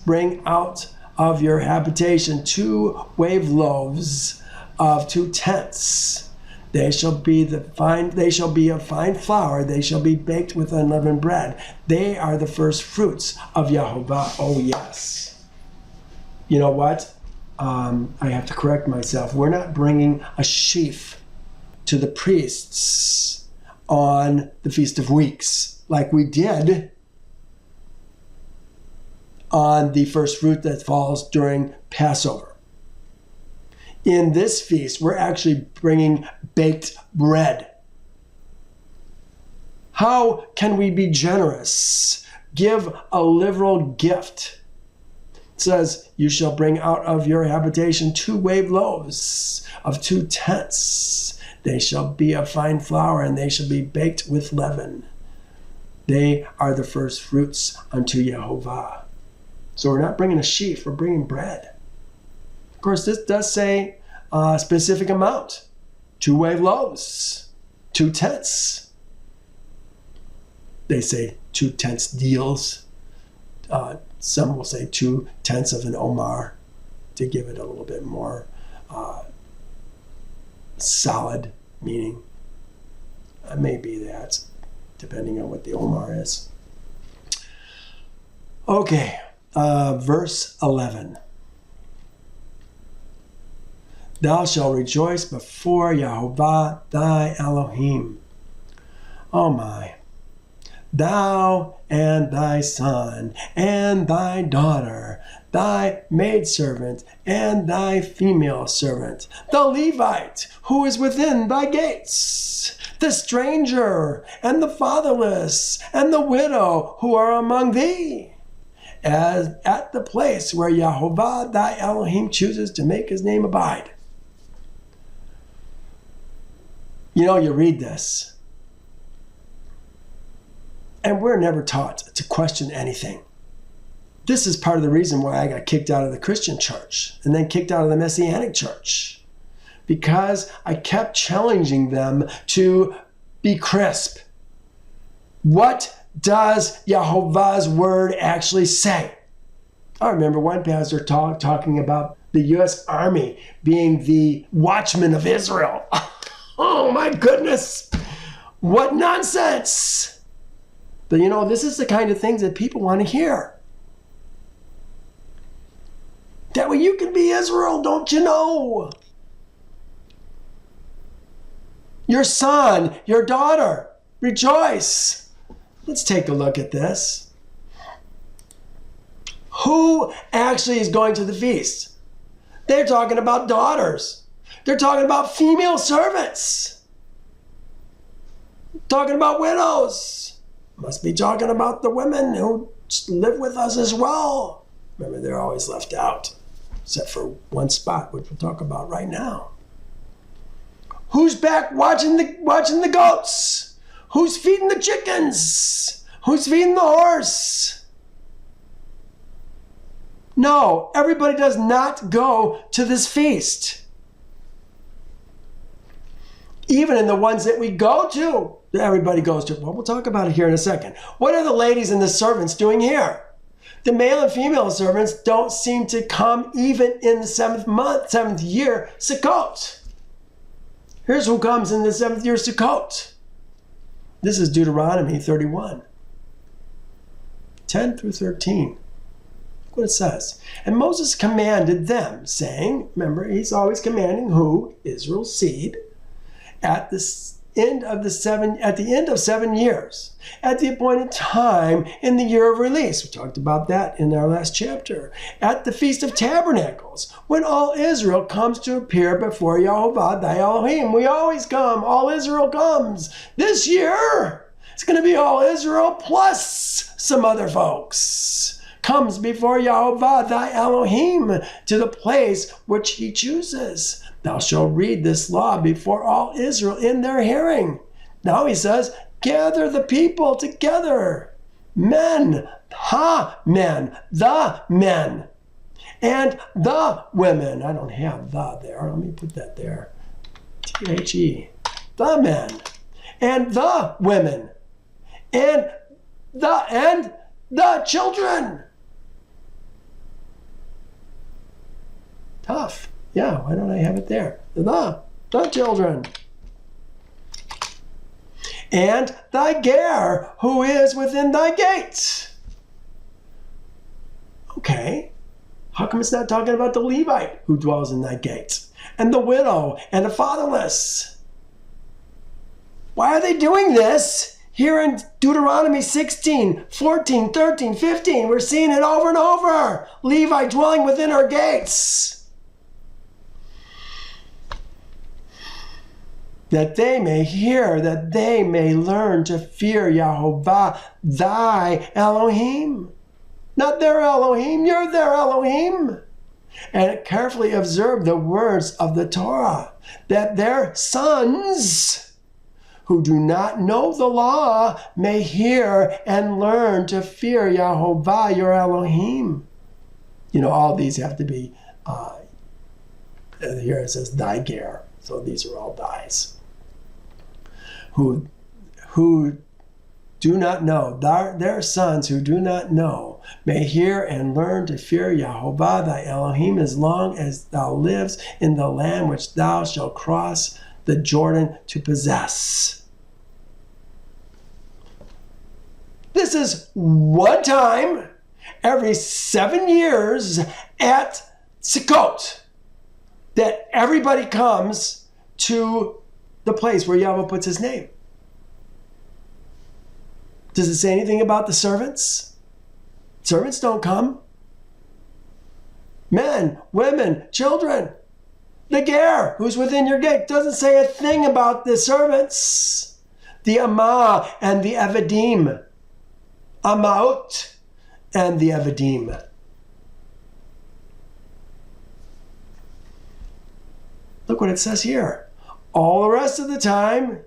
bring out of your habitation 2 wave loaves of 2 tenths. They shall be of fine flour. They shall be baked with unleavened bread. They are the first fruits of Yehovah. Oh, yes. You know what? I have to correct myself. We're not bringing a sheaf to the priests on the Feast of Weeks like we did on the first fruit that falls during Passover. In this feast, we're actually bringing baked bread. How can we be generous? Give a liberal gift. It says, you shall bring out of your habitation 2 wave loaves of 2 tenths. They shall be of fine flour, and they shall be baked with leaven. They are the first fruits unto Yehovah. So we're not bringing a sheaf, we're bringing bread. Of course, this does say a specific amount. 2 wave loaves, 2 tenths. They say 2 tenths deals. Some will say 2 tenths of an omar to give it a little bit more solid meaning. Maybe that, depending on what the omar is. Okay, verse 11. Thou shalt rejoice before Yehovah thy Elohim. Oh my. Thou and thy son and thy daughter, thy maidservant and thy female servant, the Levite who is within thy gates, the stranger and the fatherless and the widow who are among thee, as at the place where Yehovah thy Elohim chooses to make his name abide. You know, you read this, and we're never taught to question anything. This is part of the reason why I got kicked out of the Christian church and then kicked out of the Messianic church, because I kept challenging them to be crisp. What does Yehovah's word actually say? I remember one pastor talking about the U.S. Army being the watchmen of Israel. Oh my goodness, what nonsense. But you know, this is the kind of things that people want to hear. That way you can be Israel, don't you know? Your son, your daughter, rejoice. Let's take a look at this. Who actually is going to the feast? They're talking about daughters. They're talking about female servants. Talking about widows. Must be talking about the women who live with us as well. Remember, they're always left out, except for one spot, which we'll talk about right now. Who's back watching the goats? Who's feeding the chickens? Who's feeding the horse? No, everybody does not go to this feast. Even in the ones that we go to, everybody goes to. Well, we'll talk about it here in a second. What are the ladies and the servants doing here? The male and female servants don't seem to come even in the 7th year, Sukkot. Here's who comes in the 7th year, Sukkot. This is Deuteronomy 31, 10 through 13. Look what it says. And Moses commanded them, saying, remember, he's always commanding who? Israel's seed. At the end of 7 years, at the appointed time in the year of release. We talked about that in our last chapter. At the Feast of Tabernacles, when all Israel comes to appear before Yehovah thy Elohim. We always come. All Israel comes. This year, it's going to be all Israel plus some other folks. Comes before Yehovah thy Elohim to the place which he chooses. Thou shalt read this law before all Israel in their hearing. Now he says, gather the people together, men, the men, and the women. I don't have the there. Let me put that there. T-H-E. The men, and the women, and the children. Tough. Yeah, why don't I have it there? The children. And thy ger, who is within thy gates. Okay. How come it's not talking about the Levite who dwells in thy gates? And the widow and the fatherless. Why are they doing this? Here in Deuteronomy 16, 14, 13, 15, we're seeing it over and over. Levi dwelling within our gates. That they may hear, that they may learn to fear Yehovah, thy Elohim. Not their Elohim, you're their Elohim. And carefully observe the words of the Torah, that their sons who do not know the law may hear and learn to fear Yehovah, your Elohim. You know, all these have to be, here it says, thy ger. So these are all thys. Who do not know, their sons who do not know, may hear and learn to fear Yehovah thy Elohim as long as thou lives in the land which thou shalt cross the Jordan to possess. This is one time every 7 years at Sukkot that everybody comes to the place where Yahweh puts his name. Does it say anything about the servants? Servants don't come. Men, women, children. The ger, who's within your gate, doesn't say a thing about the servants. The Amah and the Evadim. Amaut and the Evadim. Look what it says here. All the rest of the time,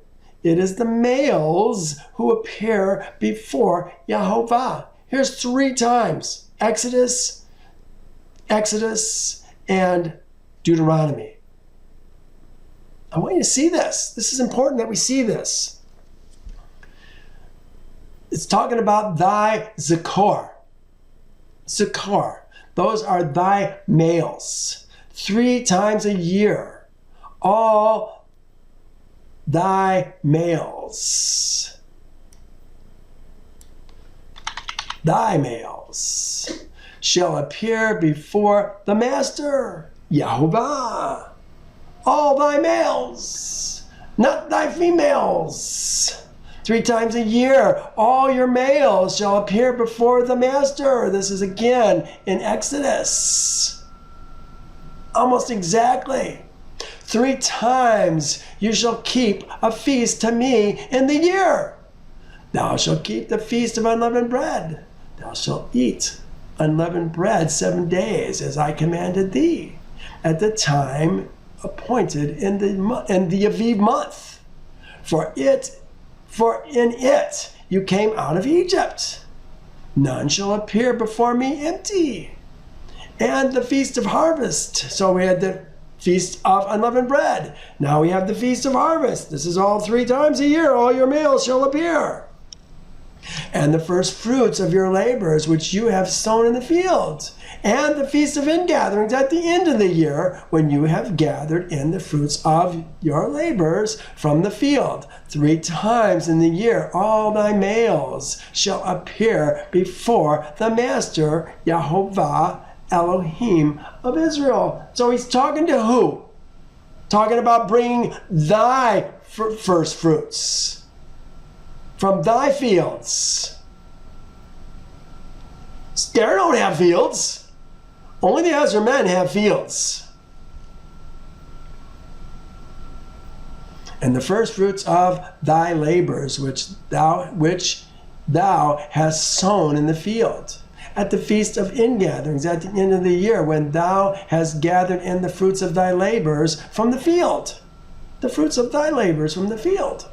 it is the males who appear before Yehovah. Here's 3 times. Exodus, and Deuteronomy. I want you to see this. This is important that we see this. It's talking about thy Zakor. Zakor. Those are thy males. 3 times a year. All thy males. Thy males shall appear before the master, Yehovah. All thy males, not thy females. 3 times a year, all your males shall appear before the master. This is again in Exodus. Almost exactly. 3 times you shall keep a feast to me in the year. Thou shalt keep the feast of unleavened bread. Thou shalt eat unleavened bread 7 days, as I commanded thee, at the time appointed in the Aviv month. For in it you came out of Egypt. None shall appear before me empty. And the feast of harvest. So we had the feast of unleavened bread. Now we have the feast of harvest. This is all 3 times a year. All your males shall appear. and the first fruits of your labors which you have sown in the field, and the feast of ingatherings at the end of the year, when you have gathered in the fruits of your labors from the field. 3 times in the year all thy males shall appear before the Master, Yehovah, Elohim of Israel. So he's talking to who? Talking about bringing thy first fruits from thy fields. They don't have fields. Only the Ezra men have fields. And the first fruits of thy labors which thou hast sown in the field, at the feast of ingatherings at the end of the year, when thou hast gathered in the fruits of thy labors from the field. The fruits of thy labors from the field.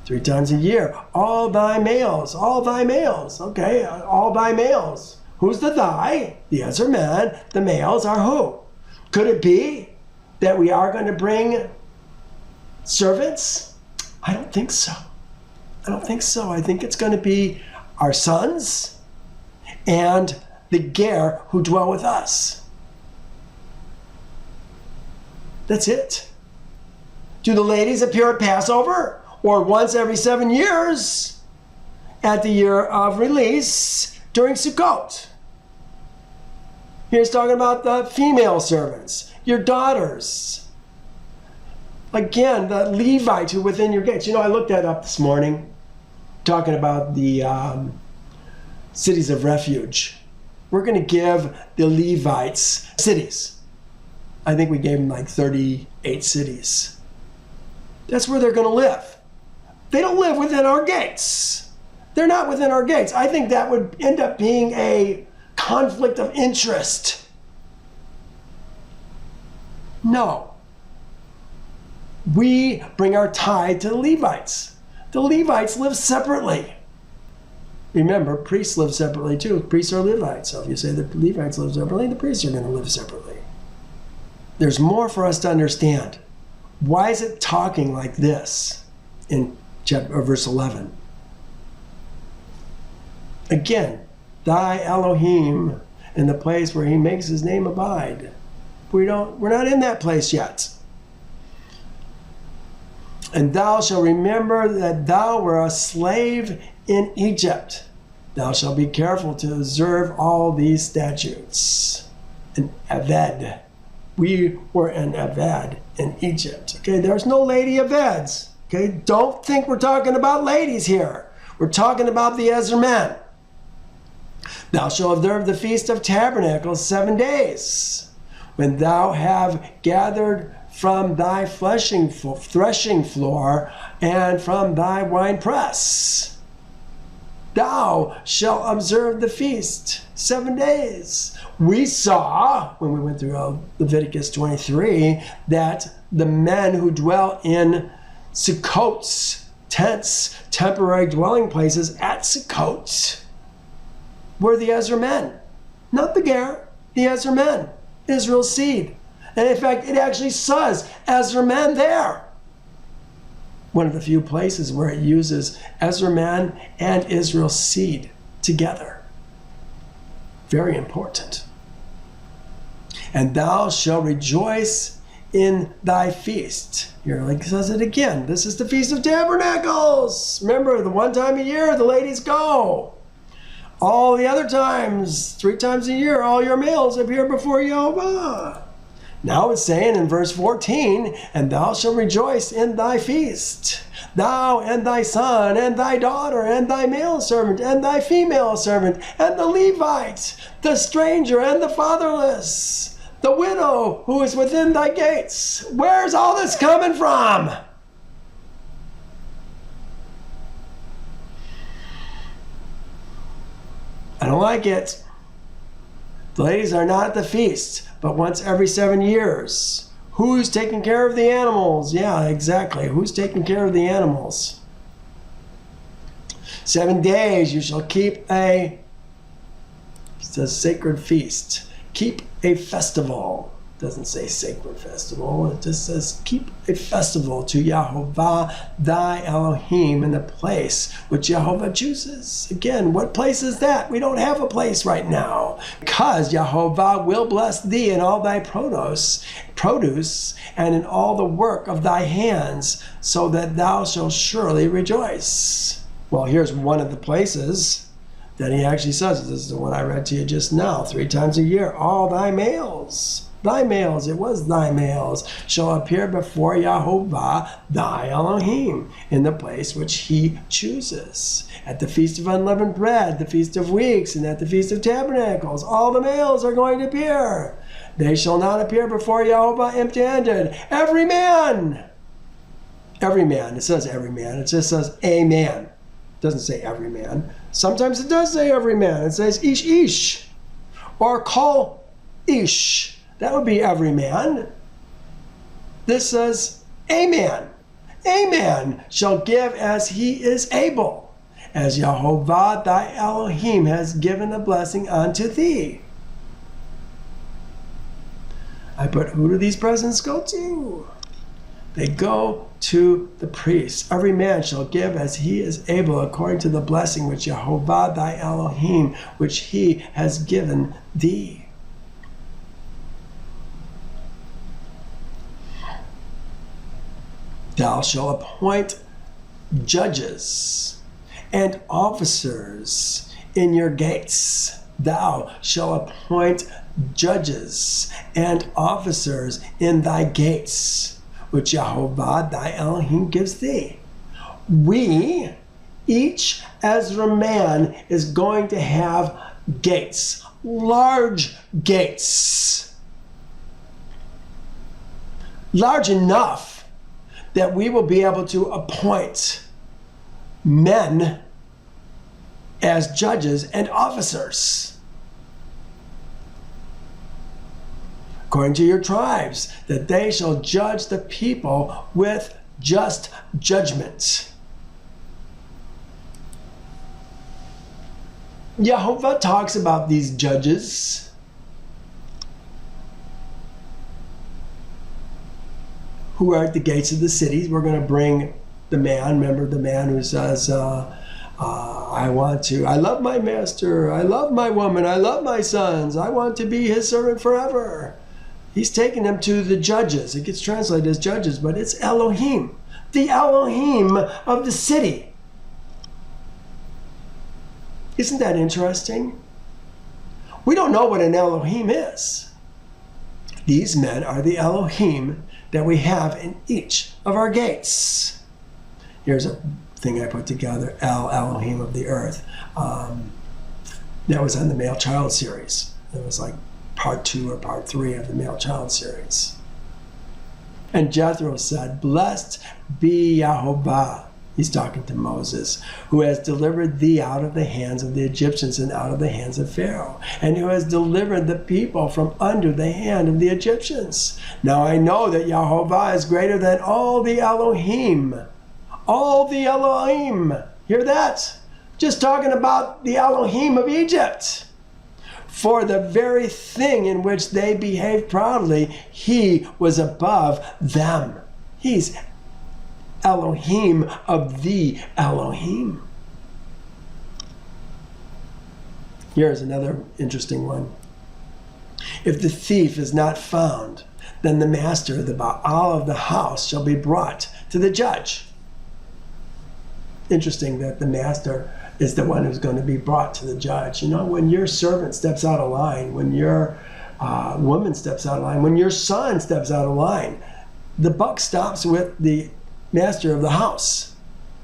3 times a year, all thy males, okay, all thy males. Who's the thy? The Ezra men. The males are who? Could it be that we are going to bring servants? I don't think so. I think it's going to be our sons and the ger who dwell with us. That's it. Do the ladies appear at Passover? Or once every 7 years at the year of release during Sukkot? Here's talking about the female servants, your daughters. Again, the Levites who within your gates. You know, I looked that up this morning, talking about the cities of refuge. We're going to give the Levites cities. I think we gave them like 38 cities. That's where they're going to live. They don't live within our gates. They're not within our gates. I think that would end up being a conflict of interest. No. We bring our tithe to the Levites. The Levites live separately. Remember, priests live separately too. Priests are Levites. So if you say the Levites live separately, the priests are going to live separately. There's more for us to understand. Why is it talking like this in verse 11? Again, thy Elohim, in the place where he makes his name abide. We're not in that place yet. And thou shalt remember that thou wert a slave in Egypt. Thou shalt be careful to observe all these statutes. An Aved. We were an Aved in Egypt. Okay, there's no lady Aveds. Okay, don't think we're talking about ladies here. We're talking about the Ezra men. Thou shalt observe the Feast of Tabernacles 7 days, when thou have gathered from thy threshing floor and from thy winepress. Thou shalt observe the feast 7 days. We saw, when we went through Leviticus 23, that the men who dwell in Sukkot, tents, temporary dwelling places at Sukkot, were the Ezra men. Not the ger, the Ezra men, Israel's seed. And in fact, it actually says Ezra men there. One of the few places where it uses Ezra men and Israel's seed together. Very important. And thou shalt rejoice in thy feast. Here, like it says it again. This is the Feast of Tabernacles. Remember, the one time a year the ladies go. All the other times, 3 times a year, all your males appear before Yehovah. Now it's saying in verse 14, and thou shalt rejoice in thy feast, thou and thy son, and thy daughter, and thy male servant, and thy female servant, and the Levite, the stranger, and the fatherless, the widow who is within thy gates. Where's all this coming from? I don't like it. The ladies are not at the feast, but once every 7 years. Who's taking care of the animals? Yeah, exactly. Who's taking care of the animals? 7 days you shall keep a sacred feast. Keep a festival. Doesn't say sacred festival. It just says keep a festival to Yehovah thy Elohim in the place which Yehovah chooses. Again, what place is that? We don't have a place right now. Because Yehovah will bless thee in all thy produce, and in all the work of thy hands, so that thou shalt surely rejoice. Well, here's one of the places that he actually says. This is the one I read to you just now. 3 times a year, all thy males. Thy males, it was thy males, shall appear before Yehovah thy Elohim in the place which he chooses. At the Feast of Unleavened Bread, the Feast of Weeks, and at the Feast of Tabernacles, all the males are going to appear. They shall not appear before Yehovah empty-handed. Every man. Every man. It says every man. It just says a man. It doesn't say every man. Sometimes it does say every man. It says ish. Or kol ish. That would be every man. This says, a man. A man shall give as he is able, as Yehovah thy Elohim has given a blessing unto thee. I put, who do these presents go to? They go to the priests. Every man shall give as he is able, according to the blessing which Yehovah thy Elohim, which he has given thee. Thou shalt appoint judges and officers in your gates. Thou shalt appoint judges and officers in thy gates, which Yehovah thy Elohim gives thee. We, each Ezra man, is going to have gates, large gates, large enough that we will be able to appoint men as judges and officers, according to your tribes, that they shall judge the people with just judgment. Yehovah talks about these judges who are at the gates of the cities. We're going to bring the man, remember the man who says, I love my master, I love my woman, I love my sons, I want to be his servant forever. He's taking them to the judges. It gets translated as judges, but it's Elohim, the Elohim of the city. Isn't that interesting? We don't know what an Elohim is. These men are the Elohim that we have in each of our gates. Here's a thing I put together, Elohim of the earth. That was on the male child series. It was like part 2 or part 3 of the male child series. And Jethro said, blessed be Yehovah. He's talking to Moses, who has delivered thee out of the hands of the Egyptians and out of the hands of Pharaoh, and who has delivered the people from under the hand of the Egyptians. Now I know that Yehovah is greater than all the Elohim. All the Elohim. Hear that? Just talking about the Elohim of Egypt. For the very thing in which they behaved proudly, he was above them. He's Elohim of the Elohim. Here's another interesting one. If the thief is not found, then the master, the Baal of the house, shall be brought to the judge. Interesting that the master is the one who's going to be brought to the judge. You know, when your servant steps out of line, when your woman steps out of line, when your son steps out of line, the buck stops with the master of the house.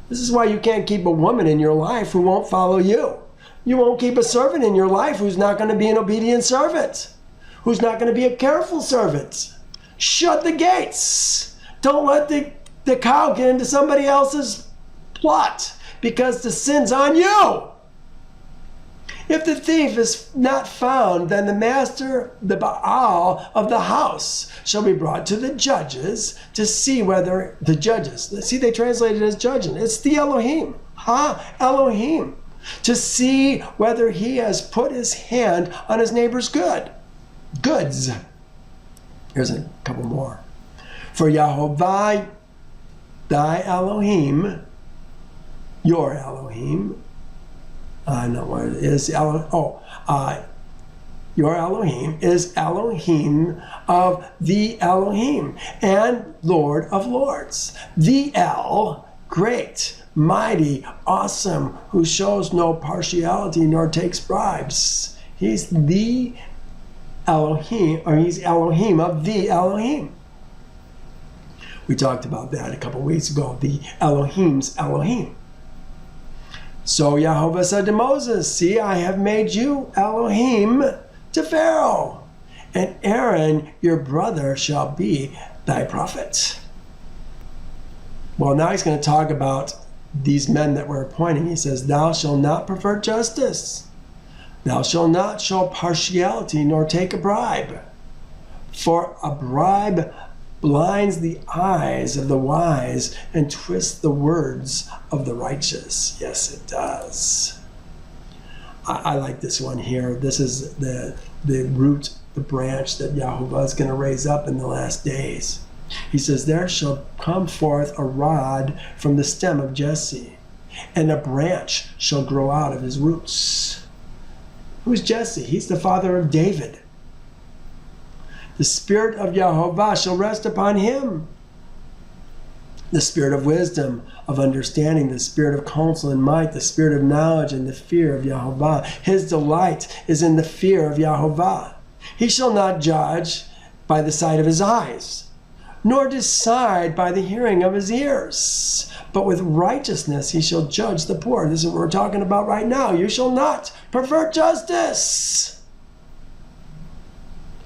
This is why you can't keep a woman in your life who won't follow you. You won't keep a servant in your life who's not going to be an obedient servant, who's not going to be a careful servant. Shut the gates. Don't let the cow get into somebody else's plot, because the sin's on you. If the thief is not found, then the master, the Baal of the house, shall be brought to the judges to see whether the judges, see, they translate it as judging. It's the Elohim, Elohim, to see whether he has put his hand on his neighbor's goods. Here's a couple more. For Yehovah, thy Elohim, your Elohim, not what it is, your Elohim is Elohim of the Elohim and Lord of Lords. The El, great, mighty, awesome, who shows no partiality nor takes bribes. He's the Elohim, or he's Elohim of the Elohim. We talked about that a couple weeks ago, the Elohim's Elohim. So Yehovah said to Moses, see, I have made you Elohim to Pharaoh, and Aaron, your brother, shall be thy prophet. Well, now he's going to talk about these men that we're appointing. He says, thou shalt not pervert justice. Thou shalt not show partiality, nor take a bribe. For a bribe blinds the eyes of the wise and twists the words of the righteous. Yes, it does. I like this one here. This is the root, the branch that Yehovah is going to raise up in the last days. He says, there shall come forth a rod from the stem of Jesse, and a branch shall grow out of his roots. Who's Jesse? He's the father of David. The spirit of Yehovah shall rest upon him. The spirit of wisdom, of understanding, the spirit of counsel and might, the spirit of knowledge and the fear of Yehovah. His delight is in the fear of Yehovah. He shall not judge by the sight of his eyes, nor decide by the hearing of his ears. But with righteousness he shall judge the poor. This is what we're talking about right now. You shall not pervert justice.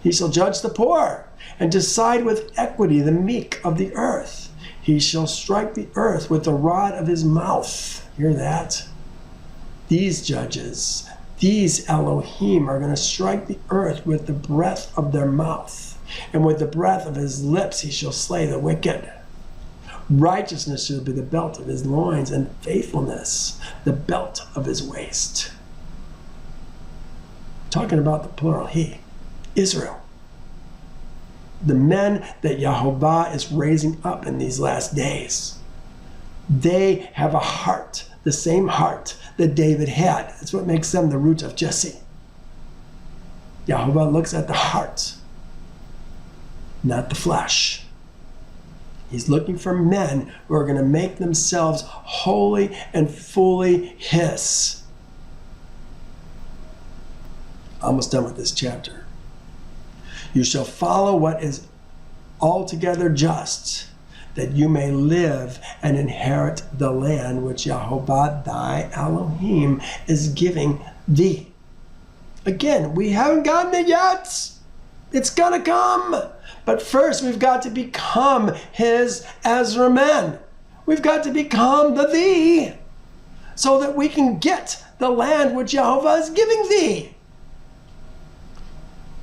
He shall judge the poor and decide with equity the meek of the earth. He shall strike the earth with the rod of his mouth. Hear that? These judges, these Elohim, are going to strike the earth with the breath of their mouth. And with the breath of his lips he shall slay the wicked. Righteousness shall be the belt of his loins, and faithfulness the belt of his waist. Talking about the plural he, Israel. The men that Yehovah is raising up in these last days. They have a heart, the same heart that David had. That's what makes them the root of Jesse. Yehovah looks at the heart, not the flesh. He's looking for men who are going to make themselves holy and fully his. Almost done with this chapter. You shall follow what is altogether just, that you may live and inherit the land which Yehovah thy Elohim is giving thee. Again, we haven't gotten it yet. It's gonna come. But first we've got to become his Ezra men. We've got to become the thee, so that we can get the land which Yehovah is giving thee.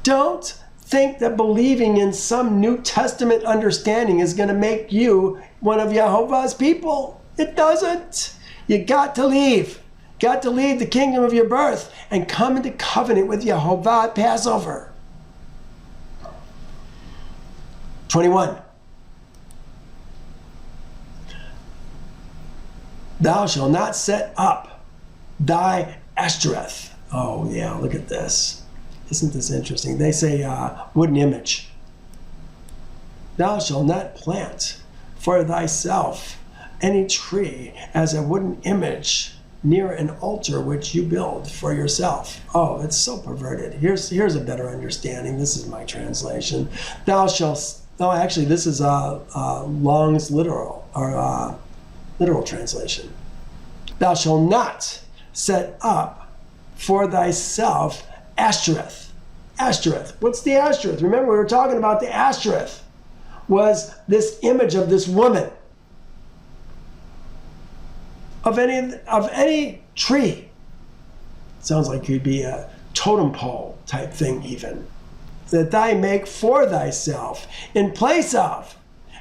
Don't think that believing in some New Testament understanding is going to make you one of Yehovah's people. It doesn't. You got to leave. Got to leave the kingdom of your birth and come into covenant with Yehovah at Passover. 21. Thou shalt not set up thy Ashtoreth. Oh yeah, look at this. Isn't this interesting? They say wooden image. Thou shalt not plant for thyself any tree as a wooden image near an altar which you build for yourself. Oh, it's so perverted. Here's a better understanding. This is my translation. Thou shalt. No, actually, this is Long's literal or literal translation. Thou shalt not set up for thyself Ashtoreth. Ashtoreth. What's the Ashtoreth? Remember, we were talking about the Ashtoreth was this image of this woman of any tree. Sounds like you'd be a totem pole type thing even. That thou make for thyself in place of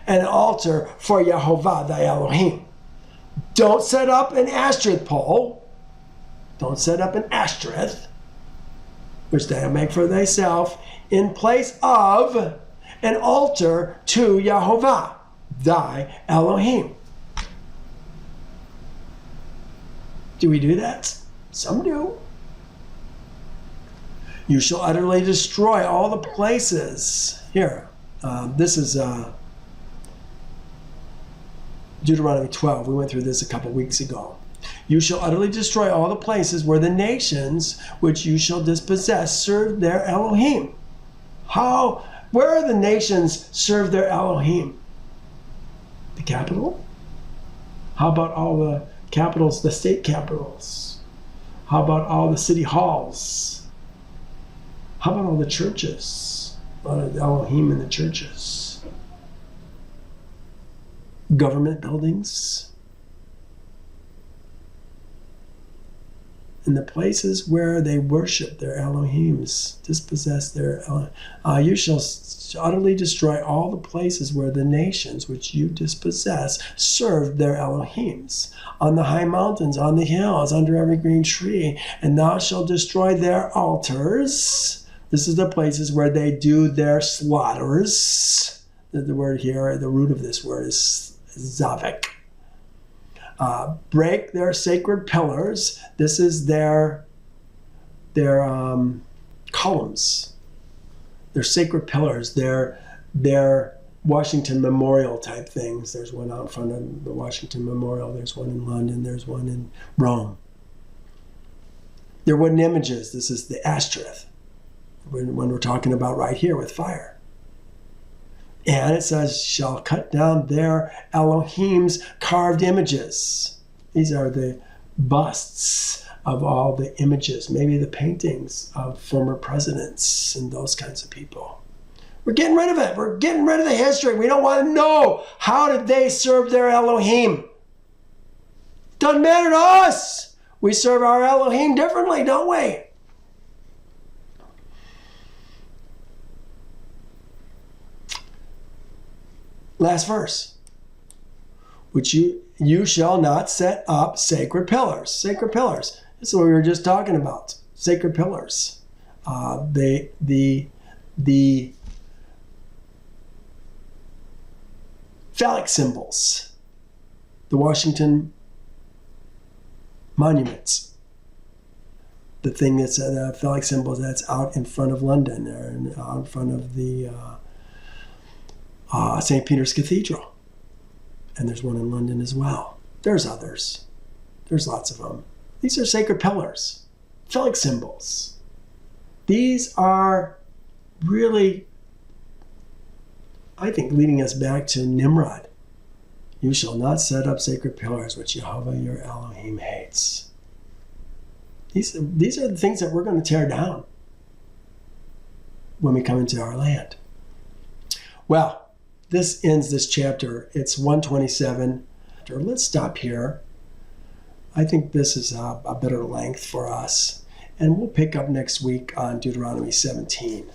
an altar for Yehovah thy Elohim. Don't set up an Ashtoreth pole. Don't set up an Ashtoreth, which thou make for thyself in place of an altar to Yehovah, thy Elohim. Do we do that? Some do. You shall utterly destroy all the places. Here, this is Deuteronomy 12. We went through this a couple weeks ago. You shall utterly destroy all the places where the nations which you shall dispossess serve their Elohim. Where are the nations serve their Elohim? The capital? How about all the capitals, the state capitals? How about all the city halls? How about all the churches? A lot of Elohim in the churches. Government buildings. In the places where they worship their Elohims, dispossess their Elohim. You shall utterly destroy all the places where the nations which you dispossess served their Elohims, on the high mountains, on the hills, under every green tree, and thou shalt destroy their altars. This is the places where they do their slaughters. The word here, the root of this word is zavek. Break their sacred pillars. This is their columns, their sacred pillars, their Washington Memorial type things. There's one out in front of the Washington Memorial. There's one in London. There's one in Rome. They're wooden images. This is the Ashtoreth, when we're talking about right here with fire. And it says, shall cut down their Elohim's carved images. These are the busts of all the images, maybe the paintings of former presidents and those kinds of people. We're getting rid of it. We're getting rid of the history. We don't want to know how did they serve their Elohim. Doesn't matter to us. We serve our Elohim differently, don't we? Last verse. Which you shall not set up sacred pillars. Sacred pillars. This is what we were just talking about. Sacred pillars. The phallic symbols. The Washington monuments. The thing that's the phallic symbol that's out in front of London, or out in front of the St. Peter's Cathedral. And there's one in London as well. There's others. There's lots of them. These are sacred pillars, phallic symbols. These are really, I think, leading us back to Nimrod. You shall not set up sacred pillars which Yehovah your Elohim hates. These are the things that we're going to tear down when we come into our land. Well, this ends this chapter. It's 127. Let's stop here. I think this is a better length for us. And we'll pick up next week on Deuteronomy 17.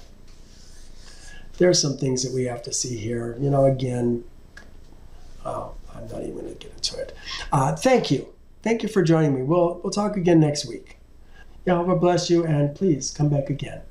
There are some things that we have to see here. Again, I'm not even going to get into it. Thank you. Thank you for joining me. We'll talk again next week. Yehovah bless you, and please come back again.